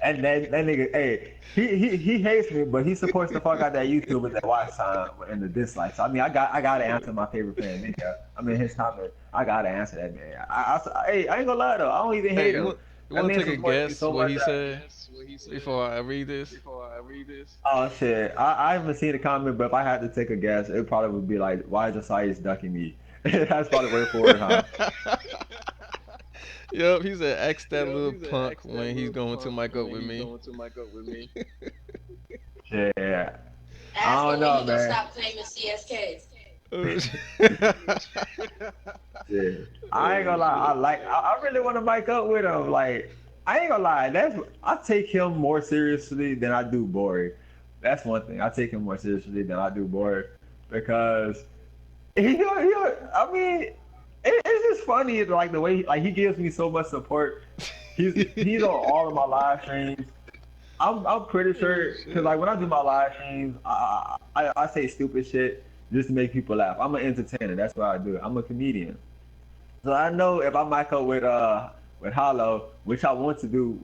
And that nigga, hey, he hates me, but he supports the fuck out that YouTube with that watch time and the dislikes. I mean, I gotta answer my favorite fan, nigga. I mean, his comment, I gotta answer that man. Hey, I ain't gonna lie though, I don't even Hey, hate him. you want to take a supports me guess so what much he that- said before I read this? Oh shit, I haven't seen the comment, but if I had to take a guess, it probably would be like, why Josiah is ducking me? That's probably word for word, huh? Yup, he said, ask that little punk when he's going to mic up with me. Yeah. Ask I him don't when know, he gonna man. stop claiming CSK. Yeah. I ain't gonna lie. I really want to mic up with him. Like, I ain't gonna lie. I take him more seriously than I do Bory. That's one thing. I take him more seriously than I do Bory because I mean, it's just funny like the way he gives me so much support. He's on all of my live streams. I'm pretty sure because like when I do my live streams, I say stupid shit just to make people laugh. I'm an entertainer. That's what I do. I'm a comedian. So I know if I mic up with Hollow, which I want to do,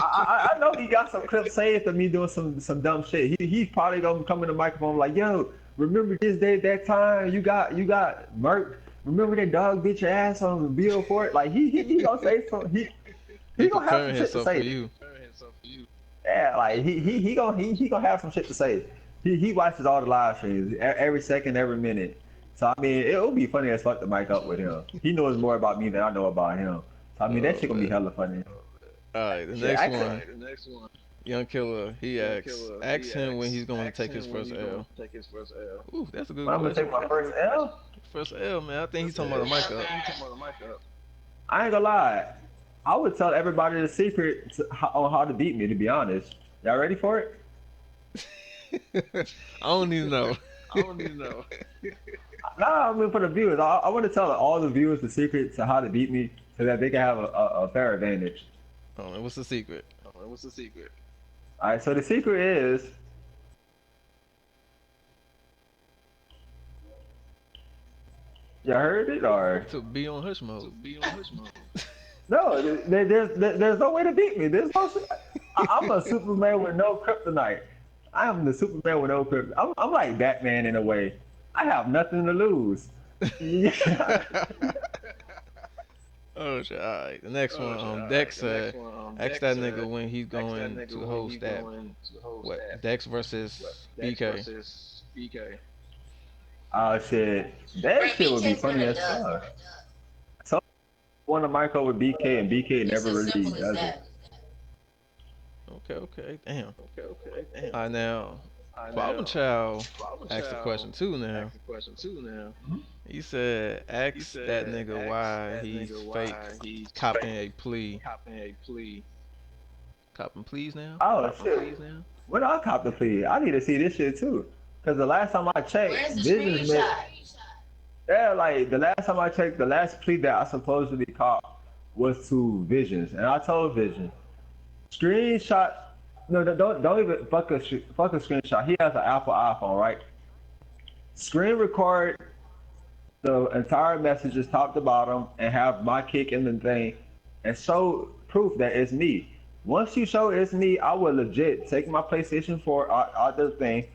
I know he got some clips saved of me doing some dumb shit. He's probably gonna come in the microphone like, yo, remember this day, that time you got murked. Remember that dog bit your ass on the bill for it? Like he gonna say something. He gonna have some shit to himself for say. you. Yeah, like he gonna have some shit to say. He watches all the live streams every second, every minute. So I mean, it'll be funny as fuck to mic up with him. He knows more about me than I know about him. So I mean, that shit gonna be hella funny. Alright, the Shit, next one. Young Killer, he asks him when he's going to take his first L. Ooh, that's a good When I'm gonna question. take my first L, First L, man. I think he's talking about the mic up. I ain't gonna lie. I would tell everybody the secret on how to beat me. To be honest, y'all ready for it? I don't need to know. Nah, I mean for the viewers. I want to tell all the viewers the secret to how to beat me so that they can have a fair advantage. Oh, man, what's the secret? All right, so the secret is you heard it or To be on hush mode. no? There's no way to beat me. I'm a Superman with no kryptonite. I am the Superman with no kryptonite. I'm like Batman in a way. I have nothing to lose. Yeah. Oh shit! All right, the next one. Dex said, ask that nigga when he's going to host that. What? Dex versus BK. Oh shit, that Bro, shit would be BK's funny never as done. fuck. So want to mic up with BK and BK It's never as really simple as does it. that. Okay. Damn. All right, now, Problem Child asked a question too. Now, he said, ask that nigga why he's fake copping a plea. Copping pleas now? Oh shit, when I cop the plea, I need to see this shit too. Cause the last time I checked, Where's the Visions made. screenshot? Yeah, like the last time I checked, the last plea that I supposedly caught was to Visions, and I told Vision, screenshot. No, don't even fuck a screenshot. He has an Apple iPhone, right? Screen record the entire messages top to bottom and have my kick in the thing and show proof that it's me. Once you show it's me, I will legit take my PlayStation 4 out the thing.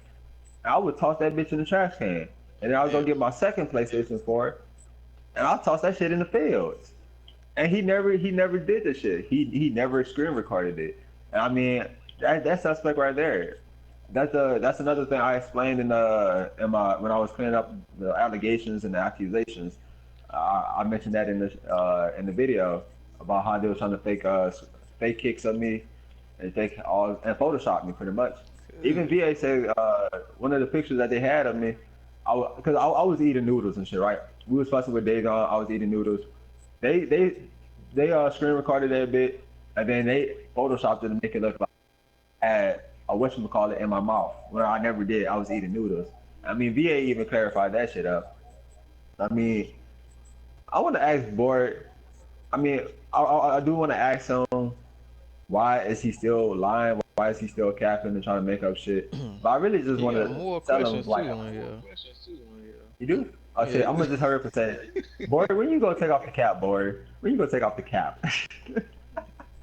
I would toss that bitch in the trash can. And then I was gonna get my second PlayStation 4 and I'll toss that shit in the fields. And he never did the shit. He never screen recorded it. And I mean that's suspect right there. That's another thing I explained in my when I was cleaning up the allegations and the accusations. I mentioned that in the video about how they were trying to fake kicks of me and Photoshop me pretty much. Even VA said one of the pictures that they had of me, I was eating noodles and shit, right? We was fussing with Days on. I was eating noodles. They screen recorded that bit, and then they photoshopped it to make it look like I had a whatchamacallit in my mouth. When I never did. I was eating noodles. I mean, VA even clarified that shit up. I mean, I want to ask Boyd. I mean, I do want to ask him, why is he still lying? Why is he still capping and trying to make up shit? But I really just want to more tell questions him, like, too on here. you do? Oh shit, Yeah. I'm gonna just hurry up and say, Boyd, when you gonna take off the cap, Boyd? When you gonna take off the cap?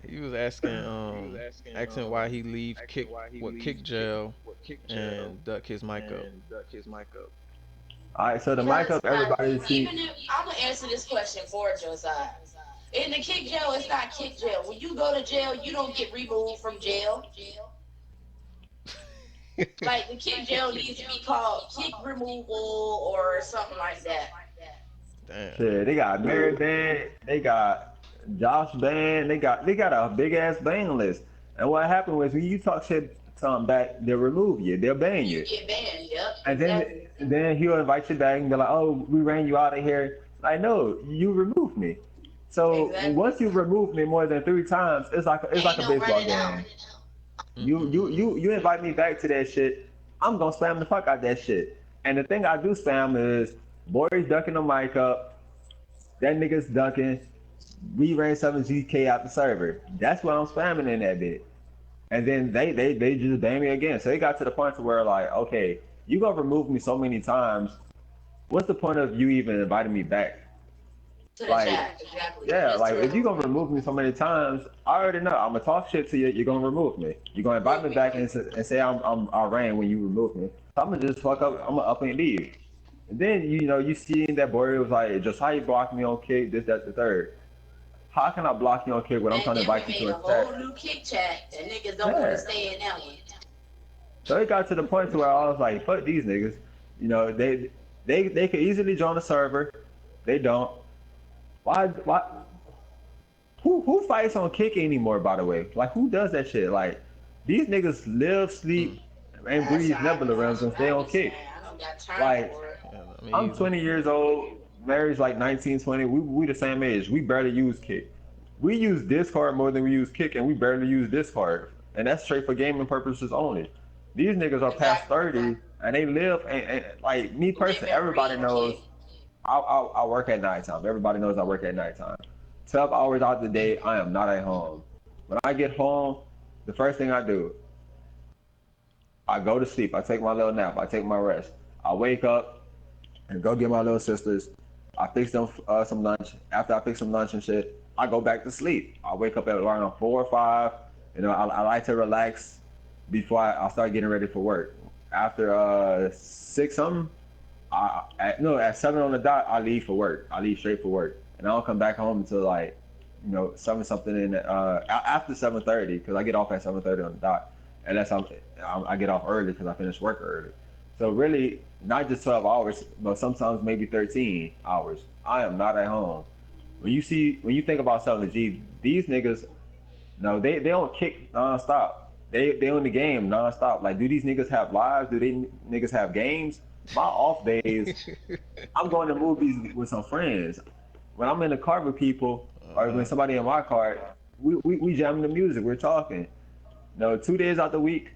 He was asking why he leave kick jail and duck his mic up. All right, so the mic up, everybody see. Even if I'm gonna answer this question for Josiah. In the kick jail, it's not kick jail. When you go to jail, you don't get removed from jail. Like the kick jail needs to be called kick removal or something like that. Damn. Shit, they got Mary Band, they got Josh Band, they got a big ass ban list. And what happened was when you talk shit to them back, they'll remove you, they'll ban you. You get banned, yep. And then he'll invite you back and be like, oh, we ran you out of here. Like, no, you removed me. So once you remove me more than 3 times, it's like a baseball game. You invite me back to that shit, I'm gonna spam the fuck out that shit. And the thing I do spam is boys ducking the mic up, that nigga's ducking, we ran 7GK out the server. That's what I'm spamming in that bit. And then they just ban me again. So it got to the point to where like, okay, you gonna remove me so many times, what's the point of you even inviting me back? Like, exactly. yeah, That's like true. if you're gonna remove me so many times, I already know I'm gonna talk shit to you. You're gonna remove me. You're gonna invite me back and say I ran when you removed me. So I'm gonna just fuck up. I'm gonna up and leave. And then you see that boy was like, Josiah blocked me on Kik, this, that, the third. How can I block you on Kik when I'm trying to invite you to a chat? whole new Kik chat and niggas don't want to stay in that one. So it got to the point to where I was like, fuck these niggas. You know, they could easily join the server. They don't. Why? Who fights on Kik anymore, by the way? Like, who does that shit? Like, these niggas live, sleep, and breathe Nebula realms and stay on Kik. I don't got time Like, for it. Yeah, I mean, I'm 20 years old. Mary's like 19, 20. We the same age. We barely use Kik. We use Discord more than we use Kik, and we barely use Discord. And that's straight for gaming purposes only. These niggas are past 30, and they live, and like, me personally, everybody knows I work at nighttime. Everybody knows I work at nighttime. 12 hours out of the day, I am not at home. When I get home, the first thing I do, I go to sleep. I take my little nap. I take my rest. I wake up and go get my little sisters. I fix them some lunch. After I fix some lunch and shit, I go back to sleep. I wake up at around 4 or 5. You know, I like to relax before I start getting ready for work. After 6 something, at 7 on the dot, I leave for work. I leave straight for work, and I don't come back home until like, 7 something in after 7:30, because I get off at 7:30 on the dot, unless I get off early because I finish work early. So really, not just 12 hours, but sometimes maybe 13 hours. I am not at home. When you think about 7G, these niggas, no, they don't kick nonstop. They on the game nonstop. Like, do these niggas have lives? Do they niggas have games? My off days, I'm going to movies with some friends. When I'm in the car with people, or when somebody in my car, we jamming the music. We're talking. 2 days out the week,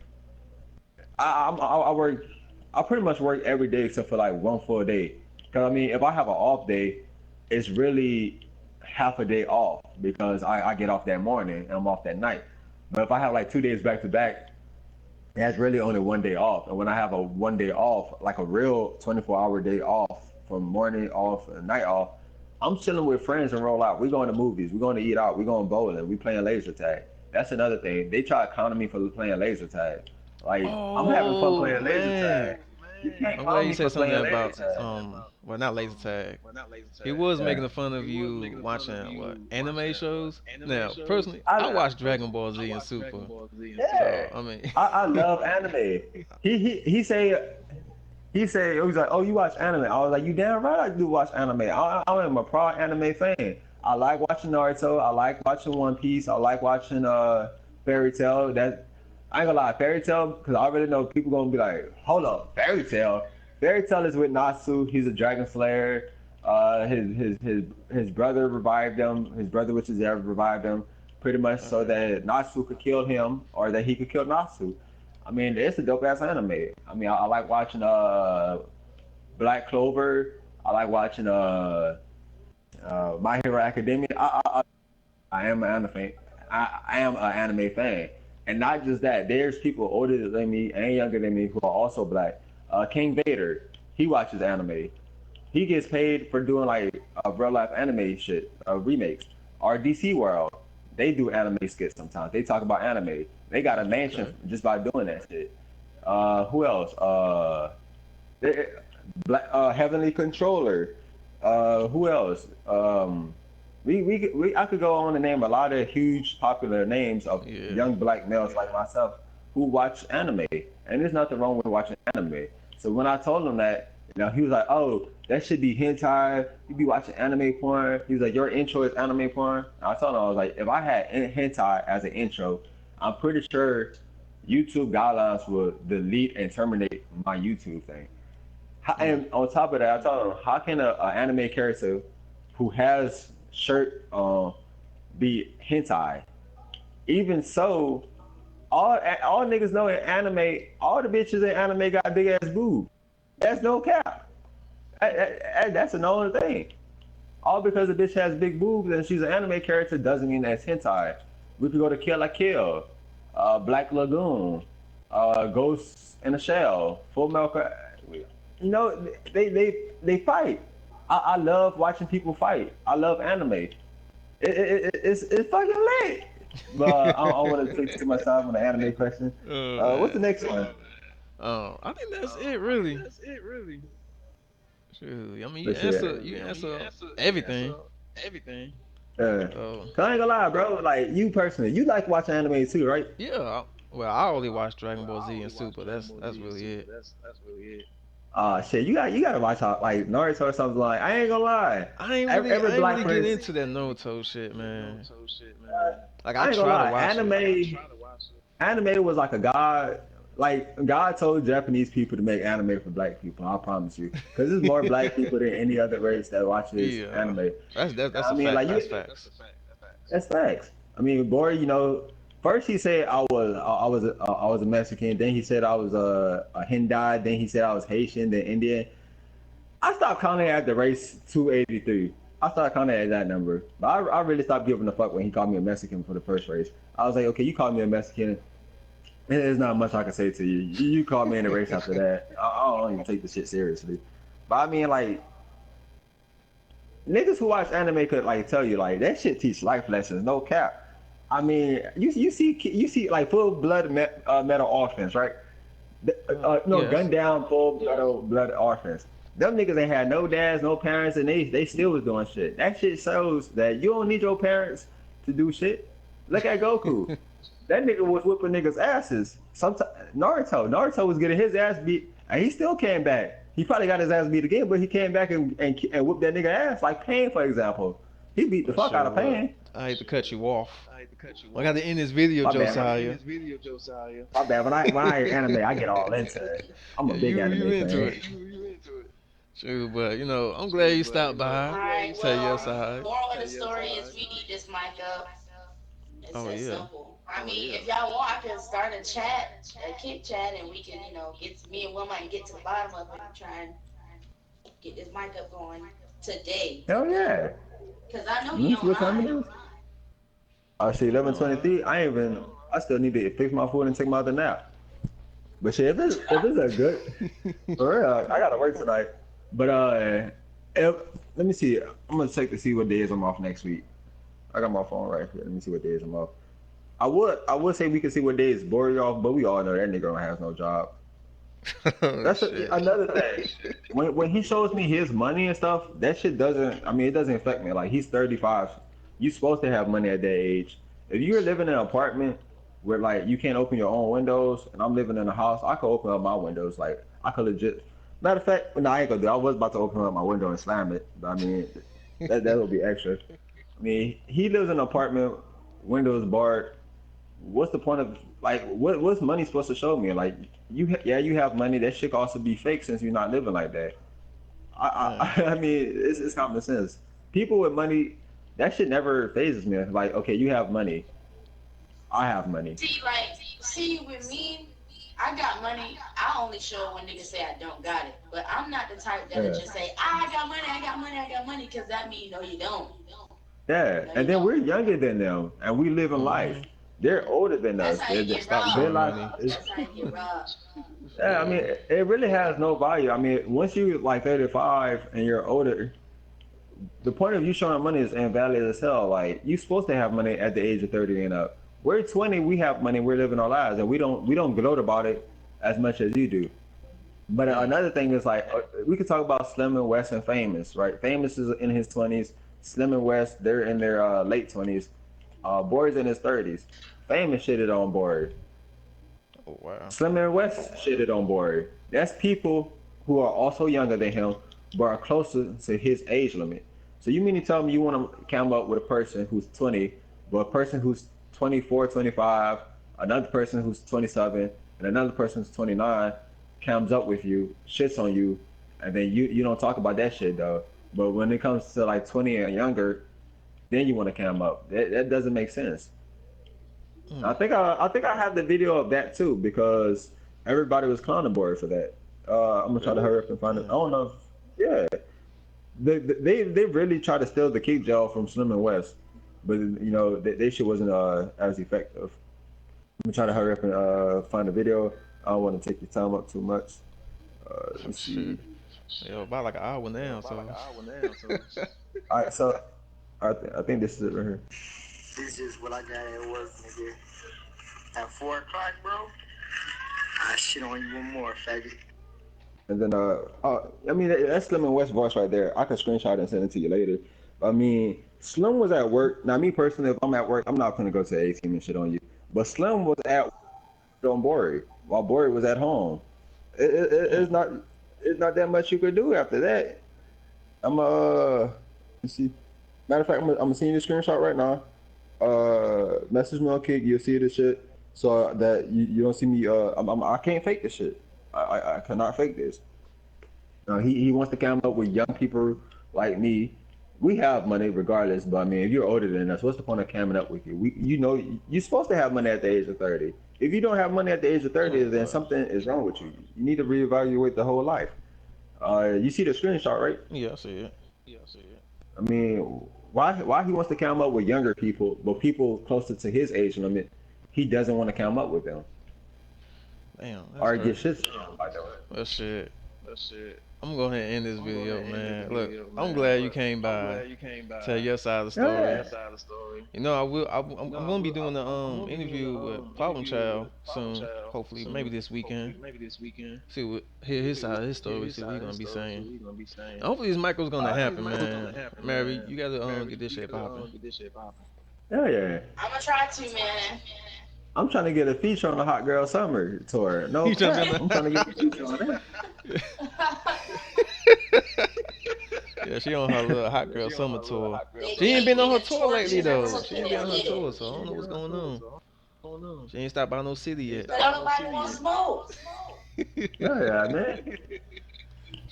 I work. I pretty much work every day except for like 1 full day. Cause I mean, if I have an off day, it's really half a day off because I get off that morning and I'm off that night. But if I have like 2 days back to back, that's really only 1 day off. And when I have a 1 day off, like a real 24-hour day off, from morning off and night off, I'm chilling with friends and roll out. We're going to movies. We're going to eat out. We're going bowling. We playing laser tag. That's another thing. They try to counter me for playing laser tag. Like, I'm having fun playing laser tag. You can't I'm call glad me you for said something playing about laser tag. well, not laser tag. He was making fun of you watching what, anime shows. Now, personally, I watch Dragon Ball Z and Super. Yeah. So I mean, I love anime. He said he was like, oh, you watch anime? I was like, you damn right I do watch anime. I am a pro anime fan. I like watching Naruto. I like watching One Piece. I like watching Fairy Tail. I ain't gonna lie, Fairy Tail, because I already know people gonna be like, hold up, Fairy Tail. Fairy Tail is with Natsu. He's a dragon slayer. His brother revived him. His brother, which is there, revived him pretty much so that Natsu could kill him or that he could kill Natsu. I mean, it's a dope ass anime. I mean, I like watching Black Clover. I like watching My Hero Academia. I am an anime. I am an anime fan, and not just that. There's people older than me and younger than me who are also black. King Vader, he watches anime. He gets paid for doing like real life anime shit, remakes. Or DC World, they do anime skits sometimes. They talk about anime. They got a mansion just by doing that shit. Who else? Heavenly Controller. Who else? I could go on and name a lot of huge popular names of young black males like myself who watch anime, and there's nothing wrong with watching anime. So when I told him that, he was like, "Oh, that should be hentai. You be watching anime porn." He was like, "Your intro is anime porn." And I told him, I was like, "If I had hentai as an intro, I'm pretty sure YouTube guidelines would delete and terminate my YouTube thing." And on top of that, I told him, "How can an anime character who has shirt be hentai? Even so, all niggas know in anime, all the bitches in anime got big ass boobs. That's no cap. That's a known thing. All because the bitch has big boobs and she's an anime character doesn't mean that's hentai. We could go to Kill la Kill, Black Lagoon, Ghost in a Shell, Full Metal. They fight. I love watching people fight. I love anime. It's fucking lit. But I don't want to take too much time on the anime question. What's the next one? I think that's it, really. Shoot, I mean, you Let's see answer, that. you answer everything. Cause I ain't gonna lie, bro. Like you personally, you like watching anime too, right? Yeah. Well, I only watch Dragon Ball Z and Super. That's really it. Shit, you gotta watch out like Naruto or something like. I ain't gonna lie. I ain't Black really get person, into that Naruto shit, man. Like I I ain't gonna try to lie. watch it. Anime was like a god. Like God told Japanese people to make anime for black people. I promise you, because there's more black people than any other race that watches Yeah, anime. that's I a mean, fact. like That's facts. that's facts. I mean, Boy, first he said I was a Mexican. Then he said I was a Hindi. Then he said I was Haitian. Then Indian. I stopped counting at the race 283. I started counting at that number. But I really stopped giving a fuck when he called me a Mexican for the first race. I was like, okay, you called me a Mexican. There's not much I can say to you. You called me in the race after that. I don't even take the shit seriously. But I mean, like, niggas who watch anime could like tell you like that shit teach life lessons, no cap. I mean, you see like full blood metal orphans, right? No, Yes. gun down full blood orphans. Them niggas ain't had no dads, no parents, and they still was doing shit. That shit shows that you don't need your parents to do shit. Look at Goku. That nigga was whipping niggas' asses. Sometimes Naruto was getting his ass beat, and he still came back. He probably got his ass beat again, but he came back and whipped that nigga ass. Like Pain, for example. He beat the fuck out of Pain. I hate to cut you off. I got to end this video, My bad. Josiah. My bad. When I hear anime, I get all into it. I'm a big You anime into fan. it. True, but I'm glad you stopped by. Alright, Tell your well, side. moral of the story is we need this mic up. It's Oh that yeah. simple. I mean, if y'all want, I can start a chat, a Kik chat, and we can, get me and Wilma and get to the bottom of it and try and get this mic up going today. Hell yeah. Because I know you What don't time it mind. is? I see 11:23. I still need to fix my food and take my other nap. But shit, if it's a good, for real, I gotta work tonight. But let me see. I'm gonna check to see what days I'm off next week. I got my phone right here. Let me see what days I'm off. I would say we could see what days Bori off, but we all know that nigga don't have no job. That's another thing. When he shows me his money and stuff, that shit doesn't. I mean, it doesn't affect me. Like he's 35. You supposed to have money at that age. If you're living in an apartment where like you can't open your own windows, and I'm living in a house, I could open up my windows. Like I could legit. Matter of fact, no, I ain't gonna do. I was about to open up my window and slam it, but I mean, that would be extra. I mean, he lives in an apartment, windows barred. what's the point of like what's money supposed to show me? Like you have money. That shit could also be fake since you're not living like that. I mean, it's common sense. People with money, that shit never phases me. Like, okay, you have money, I have money. See, with me, I got money. I only show it when niggas say I don't got it. But I'm not the type that'll just say, I got money, I got money, I got money, because that means no, you don't. Yeah, No, and you then we're don't. younger than them, and we live in life. They're older than That's us. how you get Stop Their showing robbed. life money. is, That's how you get robbed. yeah. I mean, it really has no value. I mean, once you like 35 and you're older, the point of you showing money is invalid as hell. Like you're supposed to have money at the age of 30 and up. We're 20, we have money, we're living our lives, and we don't gloat about it as much as you do. But another thing is like we could talk about Slim and West and Famous, right? Famous is in his 20s. Slim and West, they're in their late 20s. Boyd's in his 30s. Famous shitted on Boyd. Oh wow. Slim and West shitted on Boyd. That's people who are also younger than him, but are closer to his age limit. So you mean to tell me you want to come up with a person who's 20, but a person who's 24, 25, another person who's 27, and another person who's 29 comes up with you, shits on you, and then you don't talk about that shit though. But when it comes to like 20 and younger, then you want to come up. That doesn't make sense. I think I have the video of that too because everybody was clowning Boyd for that. I'm gonna try to hurry up and find it. I don't know. Yeah, they really tried to steal the Kik gel from Slim and West, but you know they shit wasn't as effective. I'm gonna try to hurry up and find the video. I don't want to take your time up too much. Let's see. Yeah, about like an hour now. So. All right, so I think this is it right here. This is what I got at work, nigga. At 4 o'clock, bro, I shit on you one more, faggot. And then, I mean, that's Slim and West voice right there. I can screenshot it and send it to you later. I mean, Slim was at work. Now, me personally, if I'm at work, I'm not gonna go to the A team and shit on you. But Slim was at work on Bory while Bory was at home. It's not that much you could do after that. Let's see. Matter of fact, I'm seeing the screenshot right now. Message me on Kik, you'll see this shit. So that you don't see me. I can't fake this shit. I cannot fake this. He wants to come up with young people like me. We have money regardless, but I mean, if you're older than us, what's the point of coming up with you? You're supposed to have money at the age of 30. If you don't have money at the age of 30, then something is wrong with you. You need to reevaluate the whole life. You see the screenshot, right? Yeah, I see it. I mean, why he wants to come up with younger people, but people closer to his age limit, he doesn't want to come up with them. Damn. Or get shit by the way. Well, shit. I'm gonna go ahead and end this video, man. Look, I'm glad you came by. Tell your side of the story. Yeah. You know, I'm gonna be doing the interview with Problem Child soon. Hopefully, maybe this weekend. See what hear his side of his story. See what he's gonna be saying. And hopefully, this micro's gonna happen, man. Mary, you gotta get this shit popping. Yeah. I'm gonna try to, man. I'm trying to get a feature on the Hot Girl Summer tour. No, You trying crap. to- I'm trying to get a feature on that. Yeah, she on her little hot girl summer tour. She ain't been on her tour lately though. She ain't been on her tour, so I don't know what's going on. She ain't stopped by no city yet. But don't nobody want smoke. Yeah, man.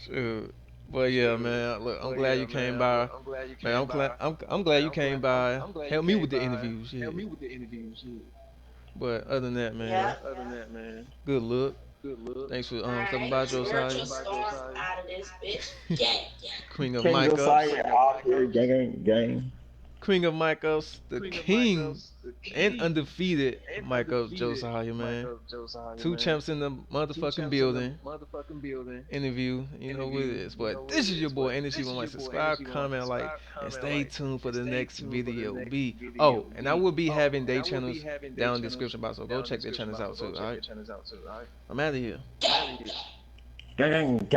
Shoot. But yeah, man. Look, I'm glad you came by. Man, I'm glad you came by. Help me with the interview, shit. But other than that, man. Yeah. Good look. Thanks for coming by, Josiah. Spiritual storms out of this bitch. Gang. Queen of King mic ups. Josiah out here, gang. Queen of mic ups. The king and undefeated mic ups, Josiah, man. 2 champs in the motherfucking building. Interview, you know what it is. But this is your boy Energy. Like, subscribe, comment, like, and stay tuned for the next video. And I will be having day channels down in the description box, so go check their channels out too. Alright, I'm out of here. Gang.